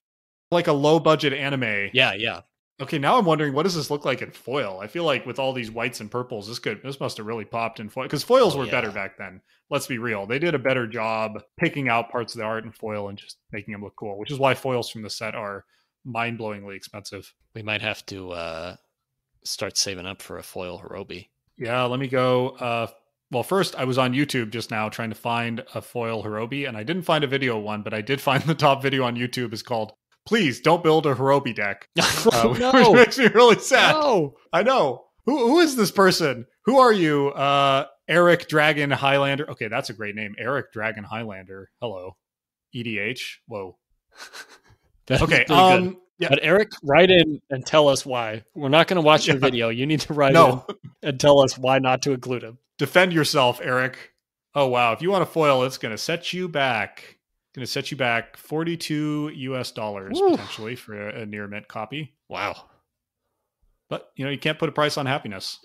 Like a low budget anime. Yeah. Okay, now I'm wondering, what does this look like in foil? I feel like with all these whites and purples, this must have really popped in foil, because foils were better back then. Let's be real. They did a better job picking out parts of the art in foil and just making them look cool, which is why foils from the set are mind-blowingly expensive. We might have to start saving up for a foil Horobi. Yeah, let me go. Well, first, I was on YouTube just now trying to find a foil Horobi, and I didn't find a video one, but I did find the top video on YouTube is called "Please Don't Build a Horobi Deck," which makes me really sad. No. I know. Who is this person? Who are you? Eric Dragon Highlander. Okay, that's a great name. Eric Dragon Highlander. Hello. EDH. Whoa. Okay. Yeah. But Eric, write in and tell us why. We're not going to watch your video. You need to write in and tell us why not to include him. Defend yourself, Eric. Oh, wow. If you want a foil, it's going to set you back. Going to set you back $42 potentially for a near mint copy. Wow. But, you can't put a price on happiness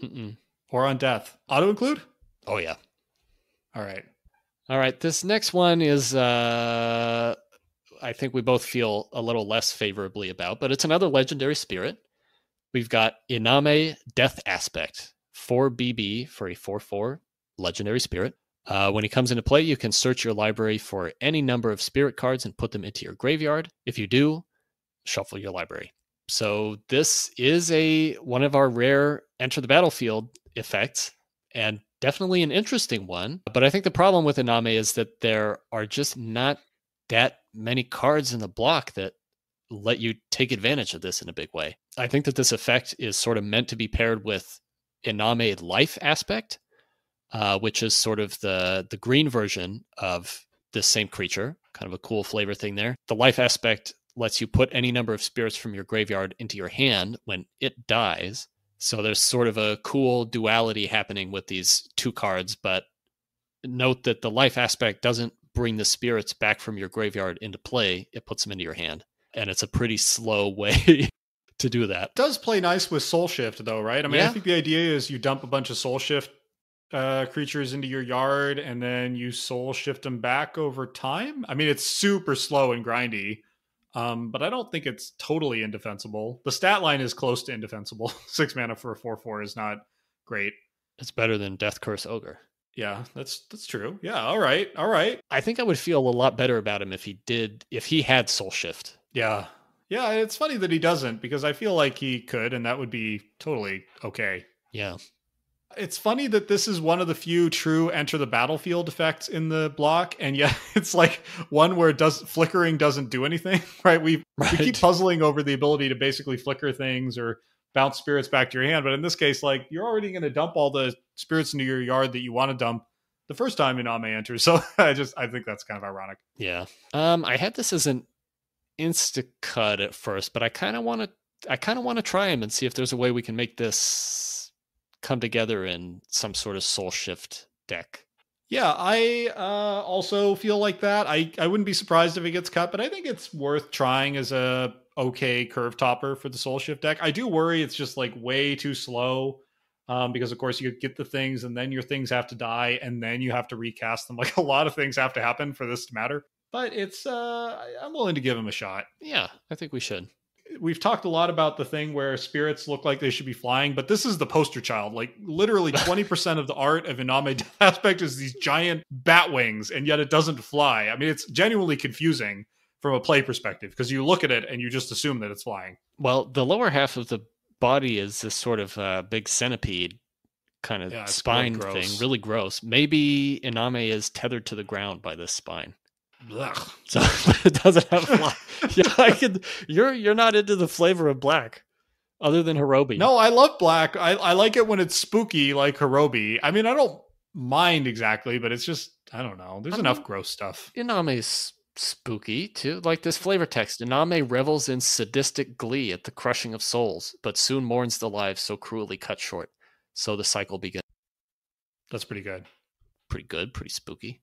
or on death. Auto include? Oh, yeah. All right. All right, this next one is I think we both feel a little less favorably about, but it's another legendary spirit. We've got Iname Death Aspect, 4 BB for a 4/4 legendary spirit. When he comes into play, you can search your library for any number of spirit cards and put them into your graveyard. If you do, shuffle your library. So this is one of our rare enter the battlefield effects, and definitely an interesting one. But I think the problem with Iname is that there are just not that many cards in the block that let you take advantage of this in a big way. I think that this effect is sort of meant to be paired with Iname Life Aspect, which is sort of the green version of this same creature. Kind of a cool flavor thing there. The Life Aspect lets you put any number of spirits from your graveyard into your hand when it dies. So there's sort of a cool duality happening with these two cards, but note that the Life Aspect doesn't bring the spirits back from your graveyard into play. It puts them into your hand. And it's a pretty slow way to do that. It does play nice with Soul Shift, though, right? I mean, I think the idea is you dump a bunch of Soul Shift creatures into your yard, and then you Soul Shift them back over time. I mean, it's super slow and grindy, but I don't think it's totally indefensible. The stat line is close to indefensible. 6 mana for a 4/4 is not great. It's better than Deathcurse Ogre. Yeah, that's true. Yeah, all right. I think I would feel a lot better about him if he had Soul Shift. Yeah. Yeah, it's funny that he doesn't, because I feel like he could, and that would be totally okay. Yeah. It's funny that this is one of the few true enter the battlefield effects in the block, and yet it's like one where flickering doesn't do anything, right? We keep puzzling over the ability to basically flicker things or bounce spirits back to your hand, but in this case, like, you're already going to dump all the spirits into your yard that you want to dump the first time Iname enters, so I think that's kind of ironic. Yeah. I had this as an insta-cut at first, but I kind of want to try him and see if there's a way we can make this come together in some sort of Soul Shift deck. Yeah, I also feel like that. I wouldn't be surprised if it gets cut, but I think it's worth trying as a okay curve topper for the Soul Shift deck. I do worry it's just like way too slow, because of course you get the things and then your things have to die and then you have to recast them. Like, a lot of things have to happen for this to matter. But it's I'm willing to give him a shot. Yeah, I think we should. We've talked a lot about the thing where spirits look like they should be flying, but this is the poster child. Like, literally 20% of the art of Iname Aspect is these giant bat wings, and yet it doesn't fly. I mean, it's genuinely confusing from a play perspective, because you look at it and you just assume that it's flying. Well, the lower half of the body is this sort of big centipede kind of spine thing. Really gross. Maybe Iname is tethered to the ground by this spine. Ugh. So it doesn't have fly. Yeah, you're not into the flavor of black, other than Horobi. No, I love black. I like it when it's spooky, like Horobi. I mean, I don't mind exactly, but it's just, I don't know. There's enough gross stuff. Iname's spooky too. Like this flavor text: Iname revels in sadistic glee at the crushing of souls, but soon mourns the lives so cruelly cut short. So the cycle begins. That's pretty good. Pretty spooky.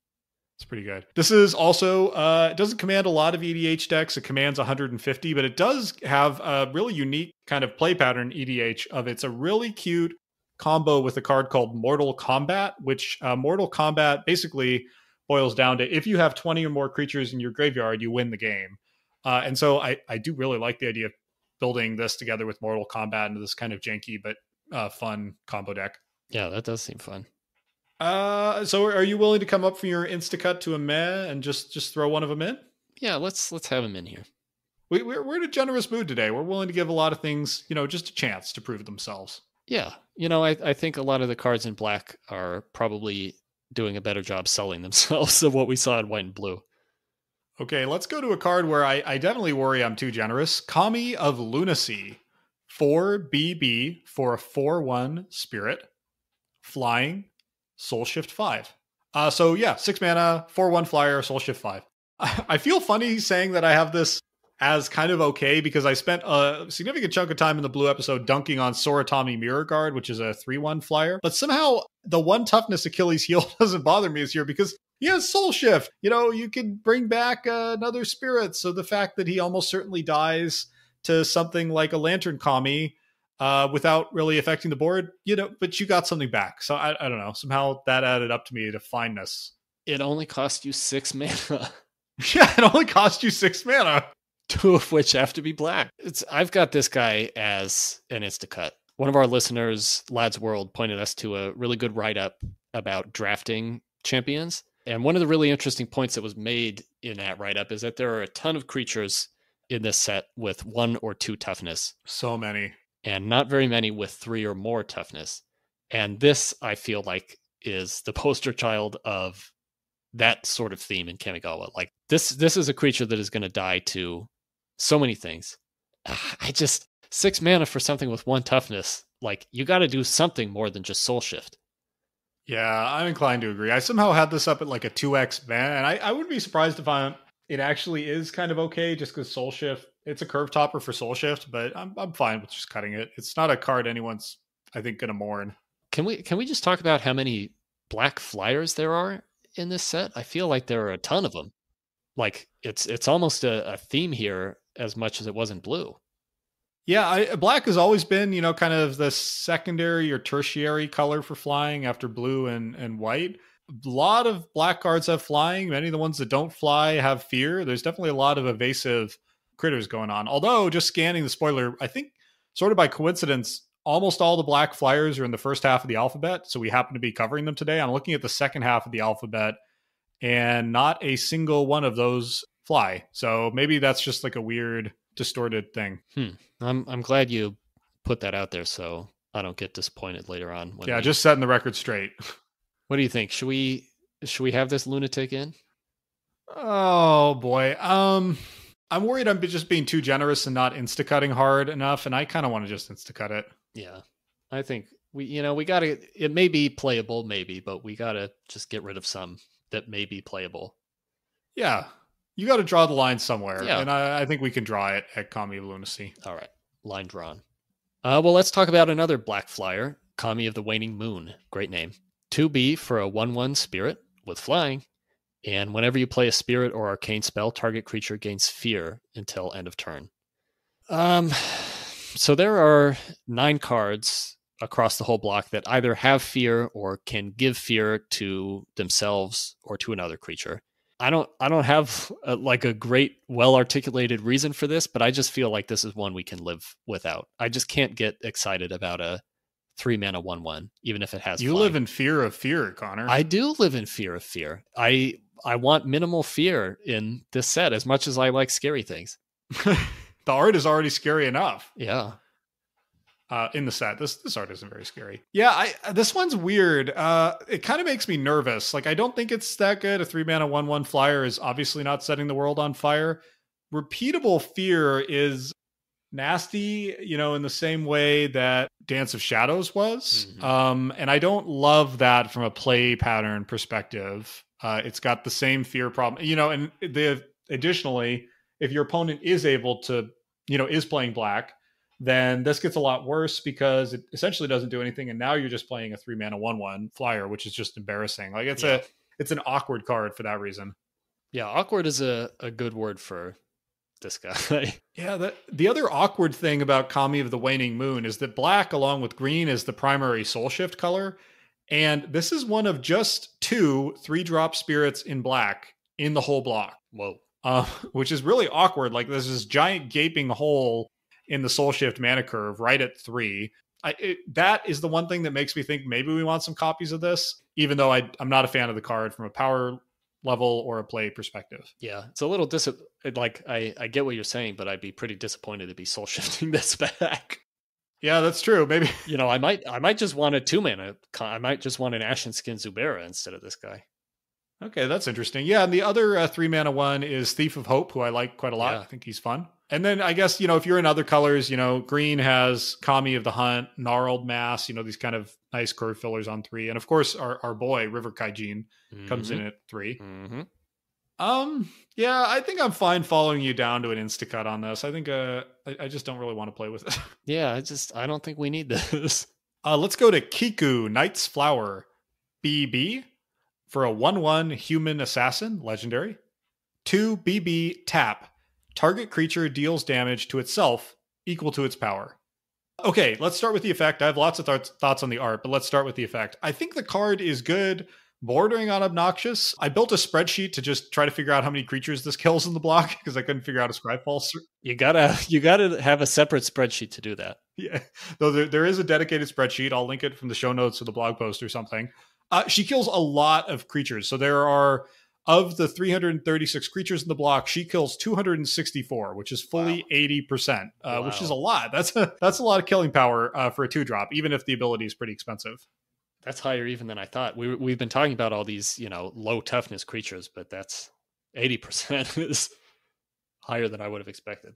It's pretty good. This is also, it doesn't command a lot of EDH decks. It commands 150, but it does have a really unique kind of play pattern EDH of it's a really cute combo with a card called Mortal Combat, which Mortal Combat basically boils down to if you have 20 or more creatures in your graveyard, you win the game. And so I do really like the idea of building this together with Mortal Combat into this kind of janky but fun combo deck. Yeah, that does seem fun. So are you willing to come up from your Instacut to a meh and just throw one of them in? Yeah, let's have them in here. We're in a generous mood today. We're willing to give a lot of things, just a chance to prove themselves. Yeah, I think a lot of the cards in black are probably doing a better job selling themselves than what we saw in white and blue. Okay, let's go to a card where I definitely worry I'm too generous. Kami of Lunacy. 4 BB for a 4/1 spirit. Flying. Soul Shift 5. 6 mana, 4/1 flyer, Soul Shift 5. I feel funny saying that I have this as kind of okay, because I spent a significant chunk of time in the blue episode dunking on Soratami Mirror Guard, which is a 3/1 flyer. But somehow the one toughness Achilles heel doesn't bother me this year, because he has Soul Shift. You could bring back another spirit. So the fact that he almost certainly dies to something like a Lantern Kami, without really affecting the board, but you got something back. So I don't know. Somehow that added up to me to fineness. It only costs you 6 mana. Yeah, it only costs you 6 mana. 2 of which have to be black. I've got this guy as an Instacut. One of our listeners, Lads World, pointed us to a really good write-up about drafting champions. And one of the really interesting points that was made in that write-up is that there are a ton of creatures in this set with 1 or 2 toughness. So many. And not very many with 3 or more toughness. And this, I feel like, is the poster child of that sort of theme in Kamigawa. Like, this is a creature that is going to die to so many things. 6 mana for something with 1 toughness. Like, you got to do something more than just Soul Shift. Yeah, I'm inclined to agree. I somehow had this up at like a 2x mana, and I wouldn't be surprised if it actually is kind of okay, just because Soul Shift, it's a curve topper for Soul Shift, but I'm fine with just cutting it. It's not a card anyone's, I think, going to mourn. Can we just talk about how many black flyers there are in this set? I feel like there are a ton of them. Like, it's almost a theme here as much as it was in blue. Yeah, black has always been, kind of the secondary or tertiary color for flying after blue and white. A lot of black cards have flying. Many of the ones that don't fly have fear. There's definitely a lot of evasive critters going on. Although, just scanning the spoiler, I think sort of by coincidence, almost all the black flyers are in the first half of the alphabet. So we happen to be covering them today. I'm looking at the second half of the alphabet, and not a single one of those fly. So maybe that's just like a weird, distorted thing. I'm glad you put that out there so I don't get disappointed later on. Just setting the record straight. What do you think? Should we have this lunatic in? Oh boy. I'm worried I'm just being too generous and not insta-cutting hard enough, and I kind of want to just insta-cut it. Yeah. I think we gotta, it may be playable, maybe, but we gotta just get rid of some that may be playable. Yeah. You got to draw the line somewhere, yeah. And I think we can draw it at Kami of Lunacy. All right, line drawn. Well, let's talk about another black flyer, Kami of the Waning Moon. Great name. 2B for a 1/1 spirit with flying, and whenever you play a spirit or arcane spell, target creature gains fear until end of turn. So there are 9 cards across the whole block that either have fear or can give fear to themselves or to another creature. I don't have a great, well-articulated reason for this, but I just feel like this is one we can live without. I just can't get excited about a 3-mana 1/1, even if it has You flying. live in fear of fear, Connor. I do live in fear of fear. I want minimal fear in this set as much as I like scary things. The art is already scary enough. Yeah. In the set, this art isn't very scary. Yeah, this one's weird. It kind of makes me nervous. Like, I don't think it's that good. A 3-mana 1/1 flyer is obviously not setting the world on fire. Repeatable fear is nasty, in the same way that Dance of Shadows was. Mm-hmm. And I don't love that from a play pattern perspective. It's got the same fear problem, and additionally, if your opponent is able to, is playing black, then this gets a lot worse because it essentially doesn't do anything. And now you're just playing a 3-mana 1/1 flyer, which is just embarrassing. Like, it's an awkward card for that reason. Yeah. Awkward is a good word for this guy. Yeah. The other awkward thing about Kami of the Waning Moon is that black along with green is the primary soul shift color. And this is one of just 2 3-drop spirits in black in the whole block. Whoa. Which is really awkward. Like, there's this giant gaping hole in the soul shift mana curve right at 3. That is the one thing that makes me think maybe we want some copies of this, even though I'm not a fan of the card from a power level or a play perspective. Yeah, it's a little I get what you're saying, but I'd be pretty disappointed to be soul shifting this back. Yeah, that's true. Maybe I might just want a 2-mana. I might just want an Ashen-Skin Zubera instead of this guy. Okay, that's interesting. Yeah, and the other 3-mana one is Thief of Hope, who I like quite a lot. Yeah. I think he's fun. And then I guess, if you're in other colors, green has Kami of the Hunt, Gnarled Mass, these kind of nice curve fillers on 3. And of course, our boy, River Kaijin, comes in at 3. Mm-hmm. Yeah, I think I'm fine following you down to an insta-cut on this. I think I just don't really want to play with it. Yeah, I don't think we need this. Let's go to Kiku, Knight's Flower, BB, for a 1/1 human assassin, legendary. 2 BB, tap. Target creature deals damage to itself equal to its power. Okay, let's start with the effect. I have lots of thoughts on the art, but let's start with the effect. I think the card is good. bordering on obnoxious. I built a spreadsheet to just try to figure out how many creatures this kills in the block because I couldn't figure out a Scryfall. You gotta have a separate spreadsheet to do that. Yeah, though there is a dedicated spreadsheet. I'll link it from the show notes or the blog post or something. She kills a lot of creatures. So there are, of the 336 creatures in the block, she kills 264, which is fully 80%, which is a lot. That's a lot of killing power for a 2-drop, even if the ability is pretty expensive. That's higher even than I thought. We've been talking about all these, low toughness creatures, but that's 80% is higher than I would have expected.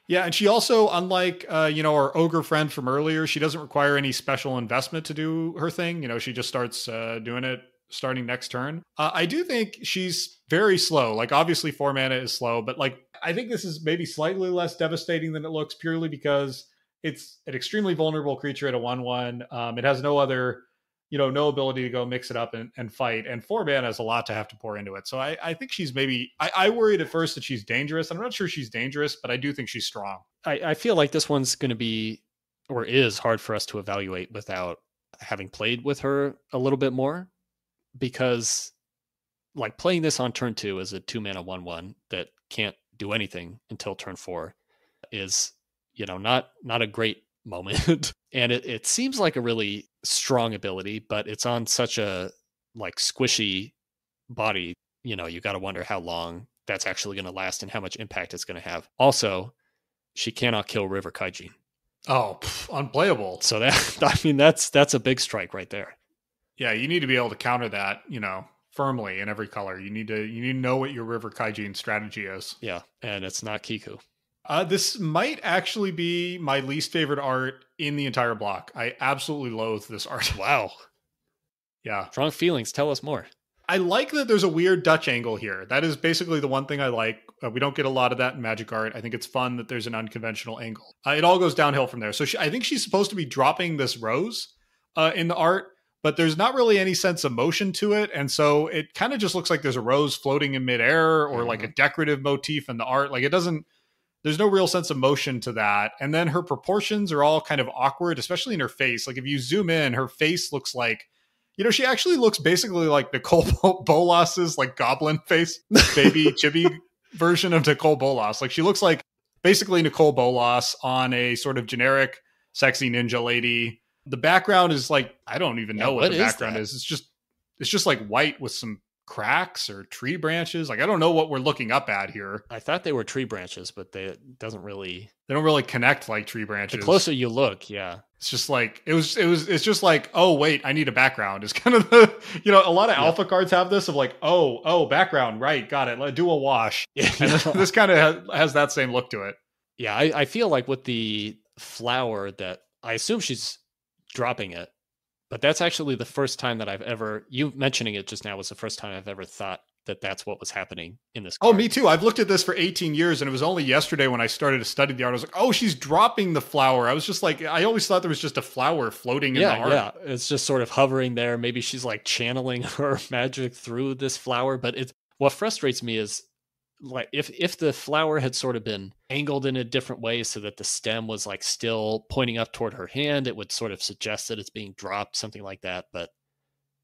Yeah, and she also, unlike our ogre friend from earlier, she doesn't require any special investment to do her thing. She just starts doing it starting next turn. I do think she's very slow. Like, obviously 4 mana is slow, but I think this is maybe slightly less devastating than it looks, purely because it's an extremely vulnerable creature at a 1/1. It has no other, no ability to go mix it up and fight. And 4 mana is a lot to have to pour into it. So I think she's maybe, I worried at first that she's dangerous. I'm not sure she's dangerous, but I do think she's strong. I feel like this one's going to be, or is, hard for us to evaluate without having played with her a little bit more. Because playing this on turn 2 as a 2 mana 1/1 that can't do anything until turn 4 is, not a great moment. And it seems like a really strong ability, but it's on such a squishy body. You got to wonder how long that's actually going to last and how much impact it's going to have. Also, she cannot kill River Kaijin. Oh, unplayable. So that's a big strike right there. Yeah, you need to be able to counter that, firmly in every color. You need to know what your River Kaijin strategy is. Yeah, and it's not Kiku. This might actually be my least favorite art in the entire block. I absolutely loathe this art. Wow. Yeah. Strong feelings. Tell us more. I like that there's a weird Dutch angle here. That is basically the one thing I like. We don't get a lot of that in Magic art. I think it's fun that there's an unconventional angle. It all goes downhill from there. So I think she's supposed to be dropping this rose in the art, but there's not really any sense of motion to it. And so it kind of just looks like there's a rose floating in midair or like a decorative motif in the art. There's no real sense of motion to that. And then her proportions are all kind of awkward, especially in her face. If you zoom in, her face looks like, she actually looks basically like Nicole Bolas's goblin face, baby chibi version of Nicole Bolas. She looks like basically Nicole Bolas on a sort of generic sexy ninja lady. The background is I don't even know what the background is. It's just white with some cracks or tree branches. I don't know what we're looking up at here. I thought they were tree branches, but they don't really connect like tree branches. The closer you look, yeah. It's just it's just oh wait, I need a background. It's kind of the, a lot of alpha cards have this of oh background, right, got it. Let's do a wash. Yeah. And this kind of has that same look to it. Yeah, I feel like with the flower that I assume she's dropping it, but that's actually the first time that you mentioning it just now was the first time I've ever thought that that's what was happening in this card. Oh, me too. I've looked at this for 18 years, and it was only yesterday when I started to study the art. I was like, oh, she's dropping the flower. I was just I always thought there was just a flower floating in the art. Yeah, it's just sort of hovering there. Maybe she's channeling her magic through this flower. But what frustrates me is if the flower had sort of been angled in a different way so that the stem was still pointing up toward her hand, it would sort of suggest that it's being dropped, something like that. But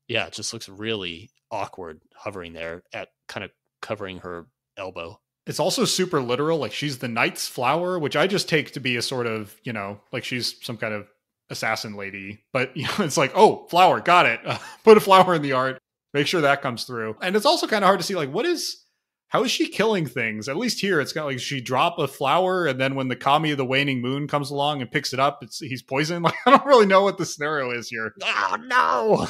yeah, it just looks really awkward hovering there at kind of covering her elbow. It's also super literal. She's the knight's flower, which I just take to be a sort of, she's some kind of assassin lady. But, it's oh, flower, got it. Put a flower in the art. Make sure that comes through. And it's also kind of hard to see, how is she killing things? At least here, it's got she drop a flower, and then when the Kami of the Waning Moon comes along and picks it up, he's poisoned. I don't really know what the scenario is here. Oh, no!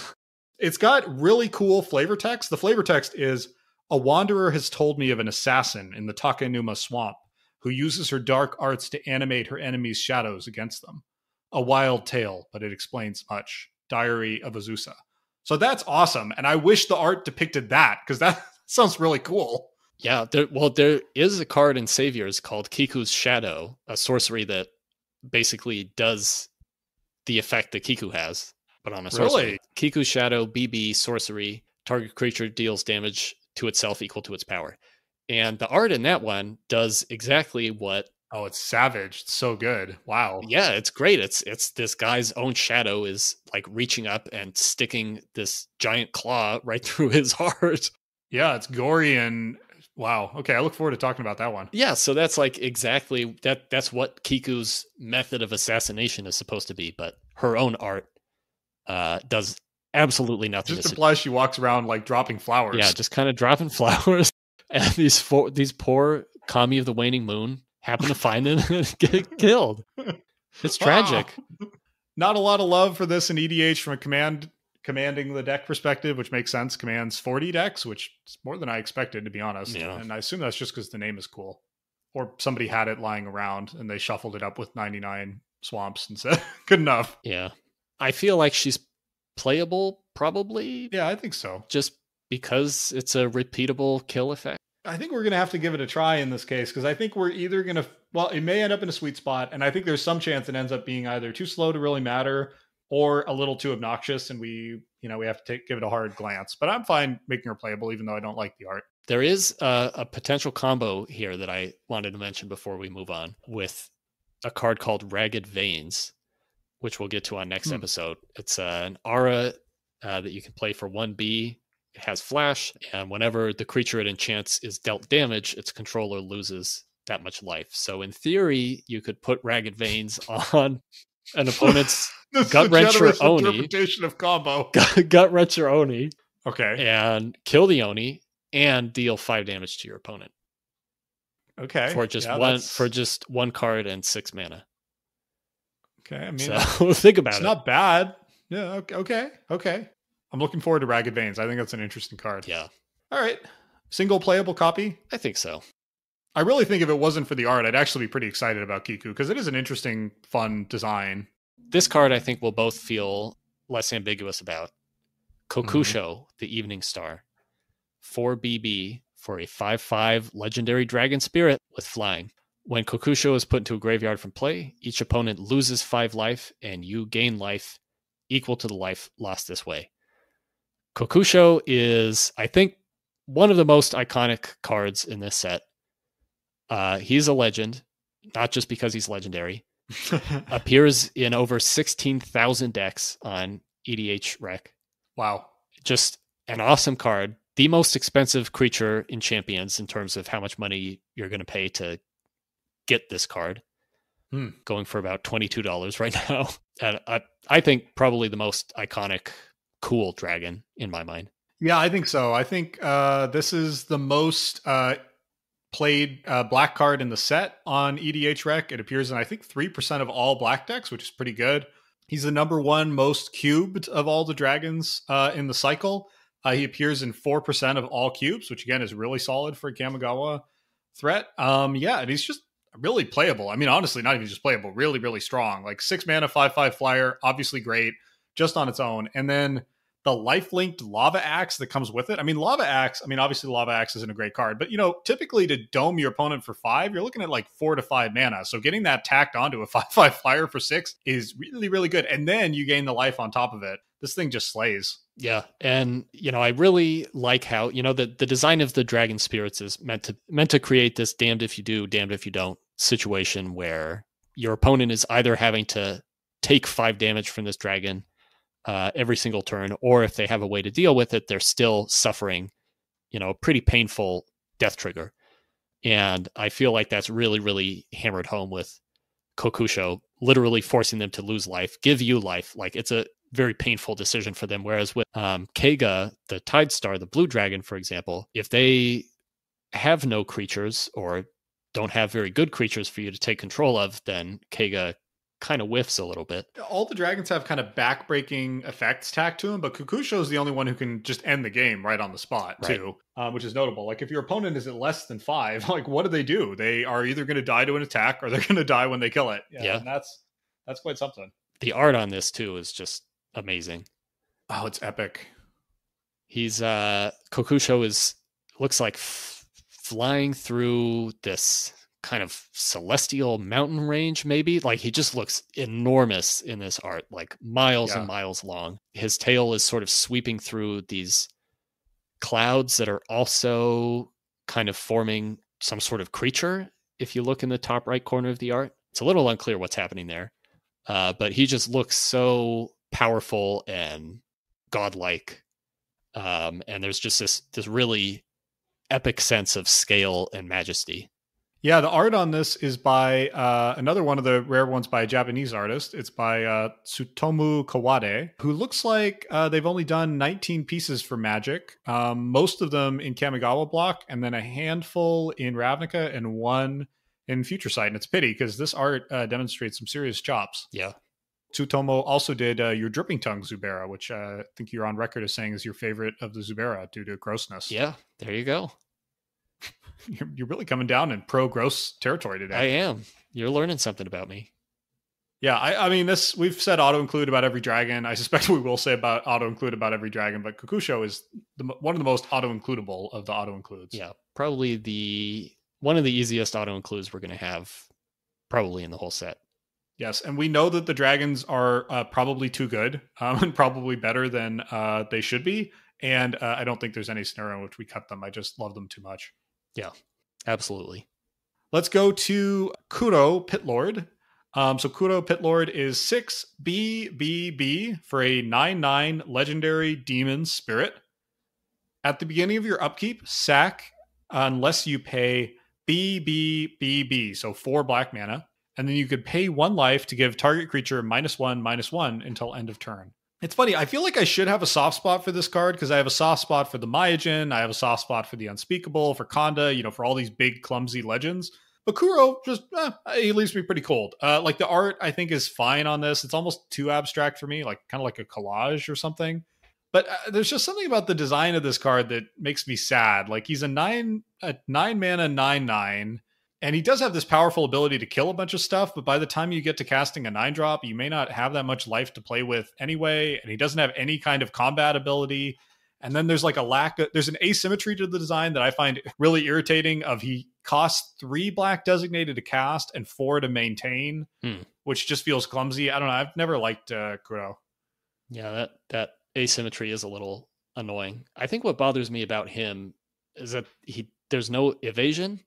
It's got really cool flavor text. The flavor text is, a wanderer has told me of an assassin in the Takenuma swamp who uses her dark arts to animate her enemies' shadows against them. A wild tale, but it explains much. Diary of Azusa. So that's awesome. And I wish the art depicted that, because that sounds really cool. Yeah, there is a card in Saviors called Kiku's Shadow, a sorcery that basically does the effect that Kiku has. But on a sorcery. Really? Kiku's Shadow, BB, sorcery, target creature deals damage to itself equal to its power. And the art in that one does exactly what Oh, it's savage. It's so good. Wow. Yeah, it's great. It's this guy's own shadow is like reaching up and sticking this giant claw right through his heart. Yeah, it's gory and wow. Okay, I look forward to talking about that one. Yeah, so that's like exactly that's what Kiku's method of assassination is supposed to be, but her own art does absolutely nothing. Just implies she walks around like dropping flowers. Yeah, just kind of dropping flowers. And these poor Kami of the Waning Moon happen to find them and get killed. It's tragic. Not a lot of love for this in EDH from a commanding the deck perspective, which makes sense. Commands 40 decks, which is more than I expected, to be honest. Yeah. And I assume that's just because the name is cool. Or somebody had it lying around and they shuffled it up with 99 swamps and said, good enough. Yeah. I feel like she's playable, probably. Yeah, I think so. Just because it's a repeatable kill effect. I think we're going to have to give it a try in this case, because I think we're either going to, well, it may end up in a sweet spot, and I think there's some chance it ends up being either too slow to really matter or a little too obnoxious, and we have to give it a hard glance. But I'm fine making her playable, even though I don't like the art. There is a potential combo here that I wanted to mention before we move on, with a card called Ragged Veins, which we'll get to on next episode. It's an aura that you can play for 1B. It has flash, and whenever the creature it enchants is dealt damage, its controller loses that much life. So in theory, you could put Ragged Veins on an opponent's Gutwrencher Oni. Interpretation of combo. Gutwrencher Oni. Okay. And kill the Oni and deal 5 damage to your opponent. Okay. For just one card and 6 mana. Okay. I mean, so think about it. It's not bad. Yeah. Okay. I'm looking forward to Ragged Veins. I think that's an interesting card. Yeah. All right. Single playable copy? I think so. I really think if it wasn't for the art, I'd actually be pretty excited about Kiku, because it is an interesting, fun design. This card I think we'll both feel less ambiguous about. Kokusho, the Evening Star. 4 BB for a 5/5 legendary dragon spirit with flying. When Kokusho is put into a graveyard from play, each opponent loses 5 life, and you gain life equal to the life lost this way. Kokusho is, I think, one of the most iconic cards in this set. He's a legend, not just because he's legendary. Appears in over 16,000 decks on EDH Rec. Wow. Just an awesome card. The most expensive creature in Champions in terms of how much money you're going to pay to get this card. Going for about $22 right now. And I think probably the most iconic, cool dragon in my mind. Yeah, I think so. I think this is the most played black card in the set on EDH Rec. It appears in, I think, 3% of all black decks, which is pretty good. He's the number 1 most cubed of all the dragons in the cycle. He appears in 4% of all cubes, which again is really solid for a Kamigawa threat. Yeah, and he's just really playable. I mean, honestly, not even just playable, really, really strong. Like 6 mana, 5/5 flyer, obviously great, just on its own. And then the life-linked Lava Axe that comes with it. I mean, obviously Lava Axe isn't a great card, but typically to dome your opponent for 5, you're looking at like 4 to 5 mana. So getting that tacked onto a 5/5 flyer for 6 is really, really good. And then you gain the life on top of it. This thing just slays. Yeah. And, I really like how, the design of the Dragon Spirits is meant to create this damned if you do, damned if you don't situation where your opponent is either having to take 5 damage from this dragon every single turn, or if they have a way to deal with it, they're still suffering, a pretty painful death trigger. And I feel like that's really, really hammered home with Kokusho, literally forcing them to lose life, give you life. Like, it's a very painful decision for them. Whereas with Keiga, the Tide Star, the blue dragon, for example, if they have no creatures or don't have very good creatures for you to take control of, then Keiga kind of whiffs a little bit. All the dragons have kind of backbreaking effects tacked to them, but Kokusho is the only one who can just end the game right on the spot, too, which is notable. Like, if your opponent is at less than 5, like, what do? They are either going to die to an attack or they're going to die when they kill it. Yeah. And that's quite something. The art on this, too, is just amazing. Oh, it's epic. He's Kokusho looks like flying through this kind of celestial mountain range, maybe. Like, he just looks enormous in this art, like miles and miles long. His tail is sort of sweeping through these clouds that are also kind of forming some sort of creature. if you look in the top right corner of the art. It's a little unclear what's happening there. But he just looks so powerful and godlike. And there's just this really epic sense of scale and majesty. Yeah, the art on this is by another one of the rare ones by a Japanese artist. It's by Tsutomu Kawade, who looks like they've only done 19 pieces for Magic, most of them in Kamigawa block, and then a handful in Ravnica and one in Future Sight. And it's a pity because this art demonstrates some serious chops. Yeah. Tsutomu also did your Dripping Tongue Zubera, which I think you're on record as saying is your favorite of the Zubera due to grossness. Yeah, there you go. You're really coming down in pro-gross territory today. I am. You're learning something about me. Yeah, I mean, this we've said auto-include about every dragon. I suspect we will say about auto-include about every dragon, but Kokusho is one of the most auto-includable of the auto-includes. Yeah, probably one of the easiest auto-includes we're going to have probably in the whole set. Yes, and we know that the dragons are probably too good and probably better than they should be, and I don't think there's any scenario in which we cut them. I just love them too much. Yeah, absolutely. Let's go to Kuro Pitlord. So Kuro Pitlord is 6 BBB for a 9/9 legendary demon spirit. At the beginning of your upkeep, sack unless you pay BBBB, so 4 black mana, and then you could pay 1 life to give target creature -1/-1 until end of turn. It's funny, I feel like I should have a soft spot for this card because I have a soft spot for the Myojin, I have a soft spot for the Unspeakable, for Kanda, for all these big, clumsy legends. But Kuro just, he leaves me pretty cold. Like the art, I think, is fine on this. It's almost too abstract for me, like kind of like a collage or something. But there's just something about the design of this card that makes me sad. Like he's a 9 mana 9/9. And he does have this powerful ability to kill a bunch of stuff, but by the time you get to casting a 9-drop, you may not have that much life to play with anyway, and he doesn't have any kind of combat ability. And then there's like there's an asymmetry to the design that I find really irritating of he costs 3 black designated to cast and 4 to maintain, which just feels clumsy. I don't know. I've never liked Kuro. Yeah, that asymmetry is a little annoying. I think what bothers me about him is that there's no evasion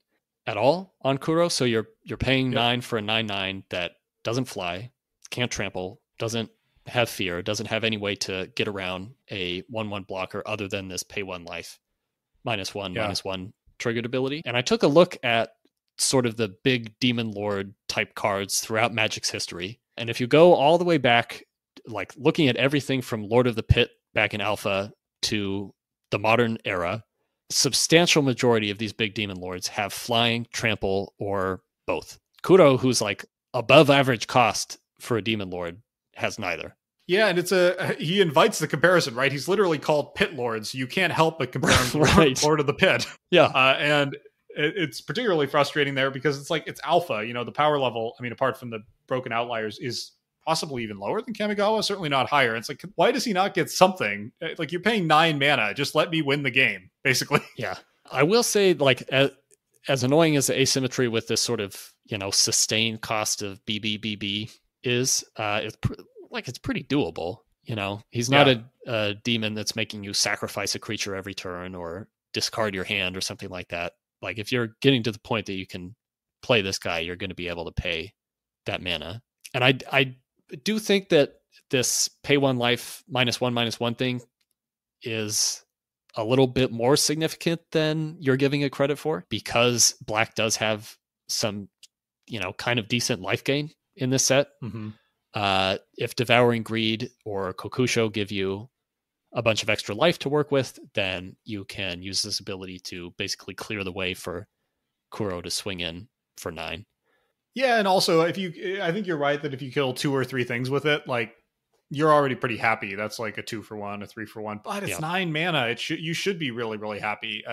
at all on Kuro, so you're paying 9 for a 9/9 that doesn't fly, can't trample, doesn't have fear, doesn't have any way to get around a 1/1 blocker other than this pay 1 life, -1/-1 triggered ability. And I took a look at sort of the big Demon Lord type cards throughout Magic's history, and if you go all the way back, like looking at everything from Lord of the Pit back in Alpha to the modern era, substantial majority of these big demon lords have flying, trample, or both. Kuro, who's like above average cost for a demon lord, has neither. Yeah, and he invites the comparison, right? He's literally called Pit Lord, so you can't help but compare him to Right. Lord of the Pit. Yeah. And it's particularly frustrating there because it's alpha, the power level, I mean, apart from the broken outliers, is possibly even lower than Kamigawa, certainly not higher. It's like, why does he not get something? Like, you're paying 9 mana, just let me win the game, basically. Yeah. I will say, like, as annoying as the asymmetry with this sort of, sustained cost of BBBB is, it's pretty doable. He's not a demon that's making you sacrifice a creature every turn or discard your hand or something like that. Like, if you're getting to the point that you can play this guy, you're going to be able to pay that mana. And I do think that this pay 1 life -1/-1 thing is a little bit more significant than you're giving it credit for, because black does have some, kind of decent life gain in this set. Mm-hmm. If Devouring Greed or Kokusho give you a bunch of extra life to work with, then you can use this ability to basically clear the way for Kuro to swing in for 9. Yeah, and also I think you're right that if you kill 2 or 3 things with it, like, you're already pretty happy. That's like a 2 for 1, a 3 for 1, but it's 9 mana. You should be really, really happy.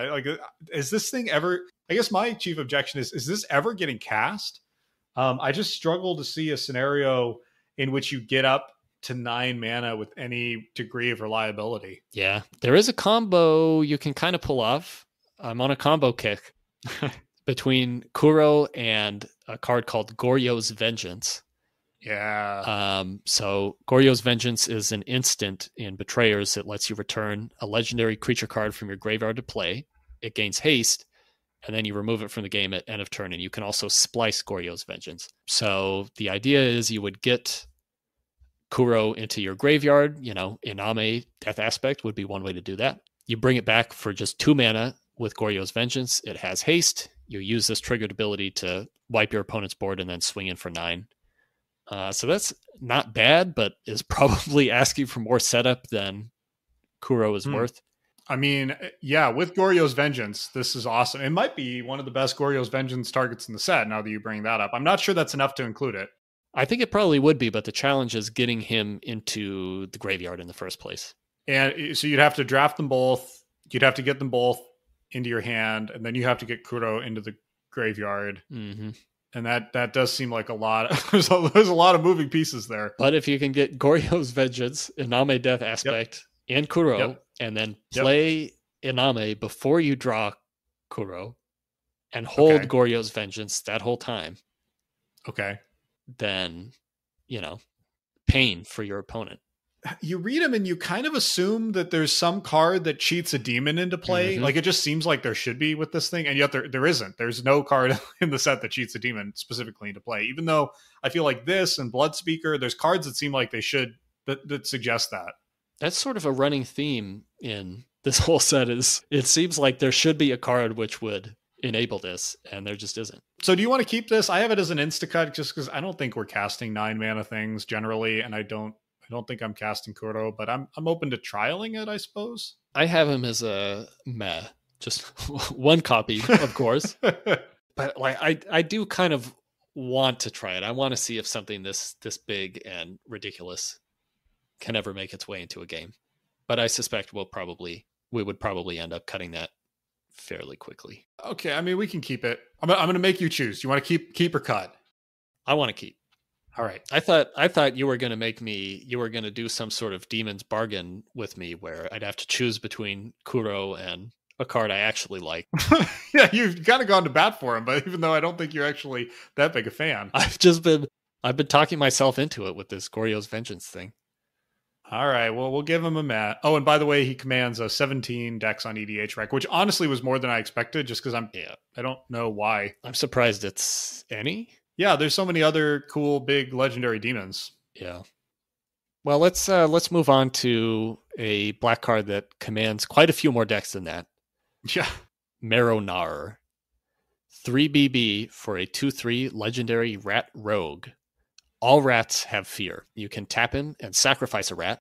Is this thing ever? I guess my chief objection is this ever getting cast? I just struggle to see a scenario in which you get up to 9 mana with any degree of reliability. Yeah, there is a combo you can kind of pull off. I'm on a combo kick between Kuro and a card called Goryo's Vengeance. Yeah. So Goryo's Vengeance is an instant in Betrayers that lets you return a legendary creature card from your graveyard to play. It gains haste, and then you remove it from the game at end of turn, and you can also splice Goryo's Vengeance. So the idea is you would get Kuro into your graveyard, Iname Death Aspect would be one way to do that. You bring it back for just 2 mana with Goryo's Vengeance. It has haste. You use this triggered ability to wipe your opponent's board and then swing in for 9. So that's not bad, but is probably asking for more setup than Kuro is worth. I mean, yeah, with Goryo's Vengeance, this is awesome. It might be one of the best Goryo's Vengeance targets in the set now that you bring that up. I'm not sure that's enough to include it. I think it probably would be, but the challenge is getting him into the graveyard in the first place. And so you'd have to draft them both. You'd have to get them both into your hand, and then you have to get Kuro into the graveyard. Mm-hmm. And that does seem like a lot. There's a lot of moving pieces there. But if you can get Goryo's Vengeance, Iname Death Aspect, and Kuro, and then play Iname before you draw Kuro, and hold Goryo's Vengeance that whole time. Okay. Then, pain for your opponent. You read them and you kind of assume that there's some card that cheats a demon into play. Mm-hmm. Like it just seems like there should be with this thing. And yet there isn't. There's no card in the set that cheats a demon specifically into play. Even though I feel like this and Bloodspeaker, there's cards that seem like they should, that suggest that. That's sort of a running theme in this whole set is it seems like there should be a card which would enable this, and there just isn't. So do you want to keep this? I have it as an insta-cut just because I don't think we're casting 9 mana things generally, and I don't think I'm casting Kuro, but I'm open to trialing it, I suppose. I have him as a meh, just one copy, of course. But like I do kind of want to try it. I want to see if something this big and ridiculous can ever make its way into a game. But I suspect we would probably end up cutting that fairly quickly. Okay, I mean we can keep it. I'm going to make you choose. You want to keep or cut? I want to keep. All right. I thought you were going to do some sort of demon's bargain with me where I'd have to choose between Kuro and a card I actually like. Yeah, you've kind of gone to bat for him, but even though I don't think you're actually that big a fan. I've been talking myself into it with this Goryo's Vengeance thing. All right, well, we'll give him a mat. Oh, and by the way, he commands a 17 dex on EDH rec, which honestly was more than I expected just because I don't know why. I'm surprised it's any. Yeah, there's so many other cool, big, legendary demons. Yeah. Well, let's move on to a black card that commands quite a few more decks than that. Yeah. Marrow-Gnawer. 3BB for a 2/3 legendary rat rogue. All rats have fear. You can tap him and sacrifice a rat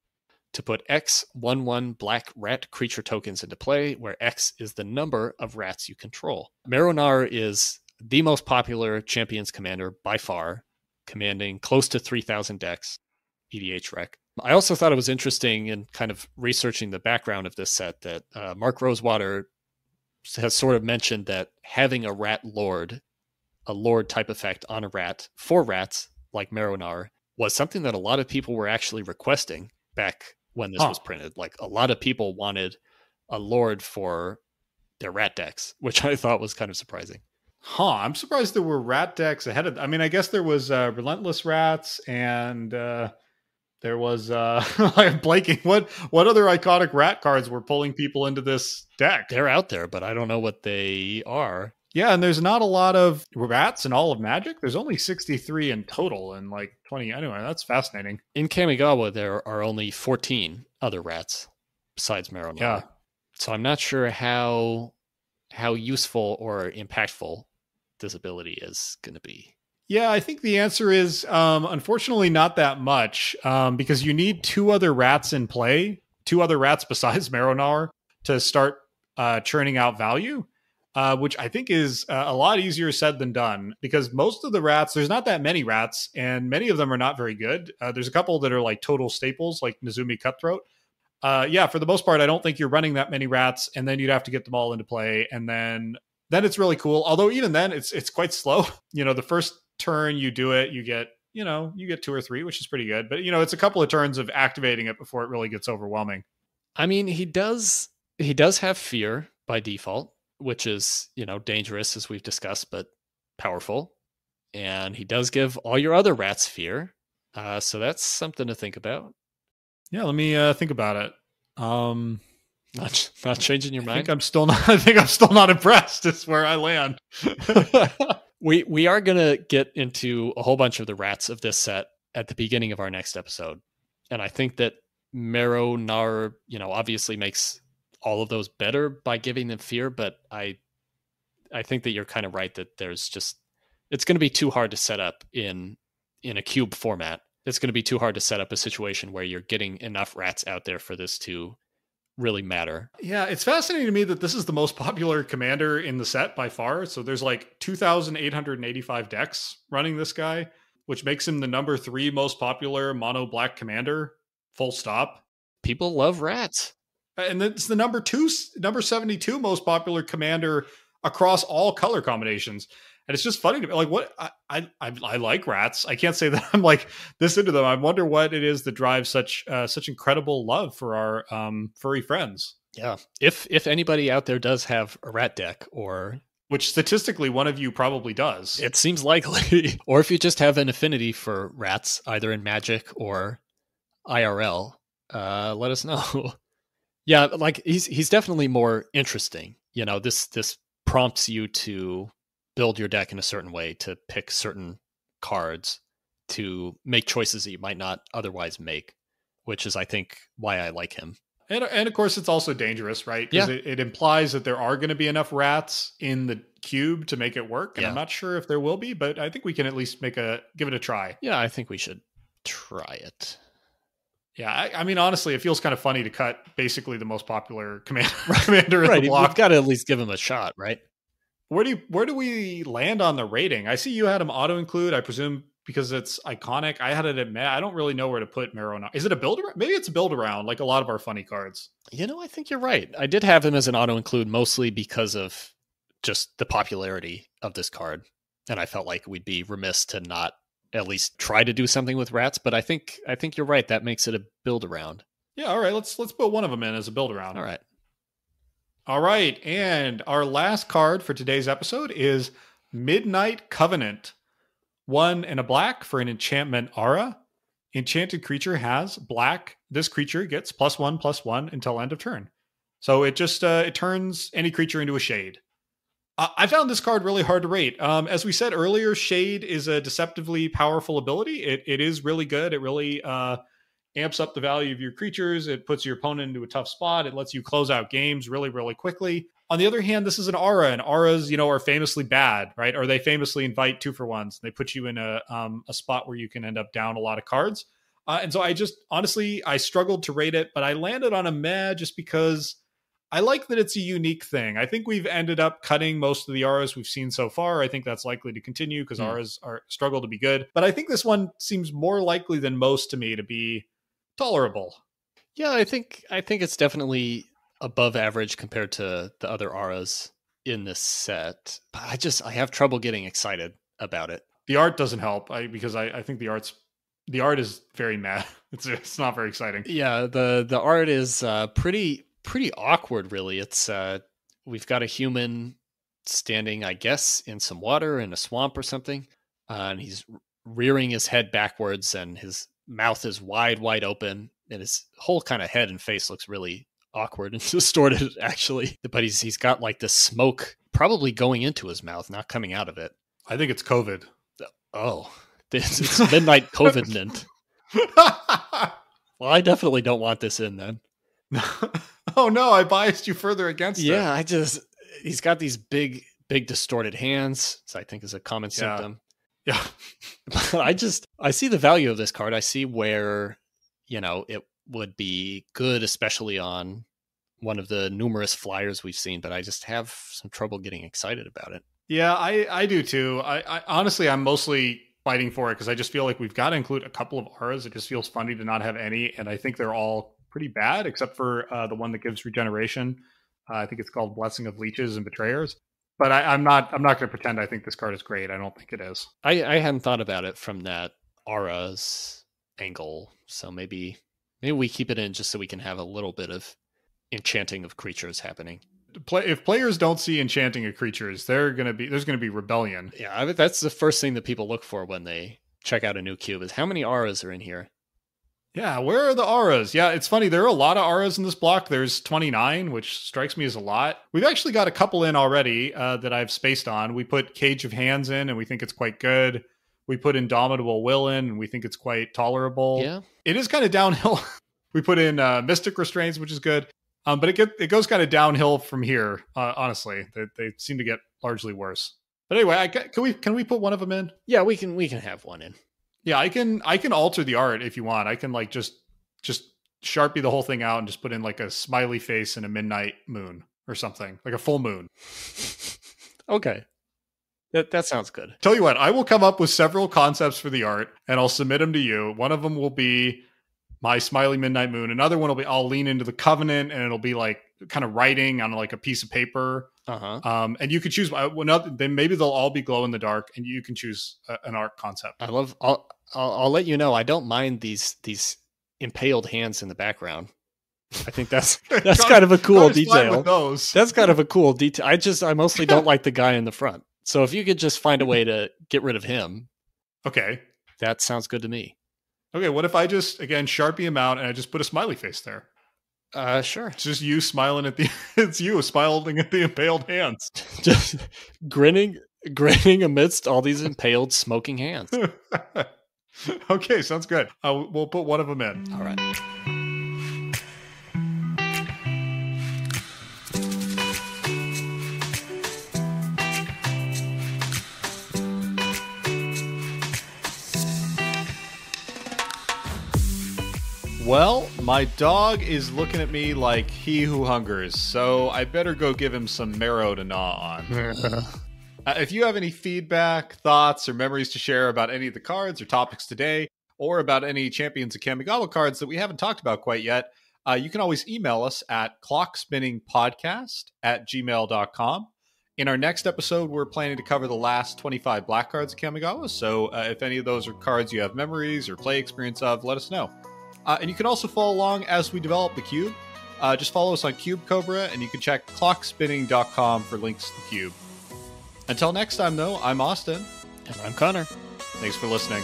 to put X 1/1 black rat creature tokens into play, where X is the number of rats you control. Marrow-Gnawer is the most popular Champions commander by far, commanding close to 3,000 decks, EDH rec. I also thought it was interesting in kind of researching the background of this set that Mark Rosewater has sort of mentioned that having a rat lord, a lord type effect on a rat for rats like Marrow-Gnawer, was something that a lot of people were actually requesting back when this was printed. Like a lot of people wanted a lord for their rat decks, which I thought was kind of surprising. I'm surprised there were rat decks ahead of. I mean, I guess there was Relentless Rats, and there was I'm blanking. What other iconic rat cards were pulling people into this deck? They're out there, but I don't know what they are. Yeah, and there's not a lot of rats in all of Magic. There's only 63 in total, and like 20. Anyway, that's fascinating. In Kamigawa, there are only 14 other rats besides Marrow-Gnawer. Yeah. So I'm not sure how useful or impactful this ability is going to be. Yeah, I think the answer is unfortunately not that much because you need 2 other rats in play, 2 other rats besides Marrow-Gnawer to start churning out value, which I think is a lot easier said than done because most of the rats, there's not that many rats and many of them are not very good. There's a couple that are like total staples like Nezumi Cutthroat. Yeah, for the most part, I don't think you're running that many rats and then you'd have to get them all into play and then it's really cool. Although even then it's quite slow. The first turn you do it, you get 2 or 3, which is pretty good. But it's a couple of turns of activating it before it really gets overwhelming. I mean, he does have fear by default, which is, dangerous as we've discussed, but powerful. And he does give all your other rats fear. So that's something to think about. Yeah, let me think about it. Not changing your mind? I think I'm still not impressed. Is where I land. We are gonna get into a whole bunch of the rats of this set at the beginning of our next episode, and I think that Marrow-Gnawer, obviously makes all of those better by giving them fear. But I think that you're kind of right that it's going to be too hard to set up in a cube format. It's going to be too hard to set up a situation where you're getting enough rats out there for this to really matter. Yeah, it's fascinating to me that this is the most popular commander in the set by far. So there's like 2,885 decks running this guy, which makes him the number 3 most popular mono black commander, full stop. People love rats. And it's the number 72 most popular commander across all color combinations. And it's just funny to me. Like, what I like rats. I can't say that I'm like this into them. I wonder what it is that drives such incredible love for our furry friends. Yeah. If anybody out there does have a rat deck, or which statistically one of you probably does, it seems likely, or if you just have an affinity for rats, either in Magic or IRL, let us know. Yeah, like he's definitely more interesting. This prompts you to build your deck in a certain way, to pick certain cards, to make choices that you might not otherwise make, which is, I think, why I like him. And of course, it's also dangerous, right? Because it implies that there are going to be enough rats in the cube to make it work. And I'm not sure if there will be, but I think we can at least give it a try. Yeah, I think we should try it. Yeah, I mean, honestly, it feels kind of funny to cut basically the most popular commander in the block. We've got to at least give him a shot, right? Where do we land on the rating? I see you had him auto-include, I presume because it's iconic. I had it at I don't really know where to put Marrow-Gnawer. Is it a build around? Maybe it's a build around, like a lot of our funny cards. I think you're right. I did have him as an auto-include mostly because of just the popularity of this card. And I felt like we'd be remiss to not at least try to do something with rats. But I think you're right. That makes it a build around. Yeah, all right. Let's put one of them in as a build around. All right. And our last card for today's episode is Midnight Covenant. 1 and a black for an enchantment aura. Enchanted creature has black. This creature gets +1/+1 until end of turn. So it just it turns any creature into a shade. I found this card really hard to rate. As we said earlier, Shade is a deceptively powerful ability. It is really good. It really amps up the value of your creatures. It puts your opponent into a tough spot. It lets you close out games really, really quickly. On the other hand, this is an aura, and auras, are famously bad, right? Or they famously invite 2-for-1s. They put you in a spot where you can end up down a lot of cards. And so I struggled to rate it, but I landed on a meh just because I like that it's a unique thing. I think we've ended up cutting most of the auras we've seen so far. I think that's likely to continue because auras struggle to be good. But I think this one seems more likely than most to me to be tolerable. Yeah, I think it's definitely above average compared to the other auras in this set. But I have trouble getting excited about it. The art doesn't help because I think the art is very meh. It's not very exciting. Yeah, the art is pretty awkward, really. It's we've got a human standing, I guess, in some water in a swamp or something, and he's rearing his head backwards, and his mouth is wide open, and his whole kind of head and face looks really awkward and distorted, actually. But he's got like this smoke probably going into his mouth, not coming out of it. I think it's COVID. Oh, it's Midnight Covenant. Well, I definitely don't want this in then. Oh no, I biased you further against it. Yeah, he's got these big distorted hands, which I think is a common symptom. Yeah. But I see the value of this card. I see where, it would be good, especially on one of the numerous flyers we've seen, but I just have some trouble getting excited about it. Yeah, I do too. I honestly, I'm mostly fighting for it because I just feel like we've got to include a couple of auras. It just feels funny to not have any, and I think they're all pretty bad, except for the one that gives regeneration. I think it's called Blessing of Leeches and Betrayers. But I'm not going to pretend I think this card is great. I don't think it is. I hadn't thought about it from that auras angle, so maybe we keep it in just so we can have a little bit of enchanting of creatures happening. If players don't see enchanting of creatures, there's going to be rebellion. Yeah, that's the first thing that people look for when they check out a new cube is how many auras are in here. Yeah, where are the auras? Yeah, it's funny. There are a lot of auras in this block. There's 29, which strikes me as a lot. We've actually got a couple in already that I've spaced on. We put Cage of Hands in, and we think it's quite good. We put Indomitable Will in, and we think it's quite tolerable. Yeah. It is kind of downhill. We put in Mystic Restraints, which is good. But it goes kind of downhill from here, honestly. They seem to get largely worse. But anyway, can we put one of them in? Yeah, we can have one in. Yeah, I can alter the art if you want. I can like just Sharpie the whole thing out and just put in like a smiley face and a midnight moon or something, like a full moon. Okay. That sounds good. Tell you what, I will come up with several concepts for the art and I'll submit them to you. One of them will be my smiley midnight moon. Another one will be I'll lean into the Covenant and it'll be like kind of writing on like a piece of paper. And you could choose then maybe they'll all be glow in the dark and you can choose an art concept. I'll let you know. I don't mind these impaled hands in the background. I think that's kind of a cool detail. That's kind of a cool detail. I mostly don't like the guy in the front. So if you could just find a way to get rid of him. Okay. That sounds good to me. Okay, what if I just, again, Sharpie him out and I just put a smiley face there? Sure. It's just you smiling it's you smiling at the impaled hands. Just grinning amidst all these impaled smoking hands. Okay, sounds good. We'll put one of them in. All right. Well, my dog is looking at me like he who hungers, so I better go give him some marrow to gnaw on. If you have any feedback, thoughts, or memories to share about any of the cards or topics today, or about any Champions of Kamigawa cards that we haven't talked about quite yet, you can always email us at clockspinningpodcast@gmail.com. In our next episode, we're planning to cover the last 25 black cards of Kamigawa, so if any of those are cards you have memories or play experience of, let us know. And you can also follow along as we develop the cube. Just follow us on Cube Cobra, and you can check clockspinning.com for links to the cube. Until next time, though, I'm Austin. And I'm Connor. Thanks for listening.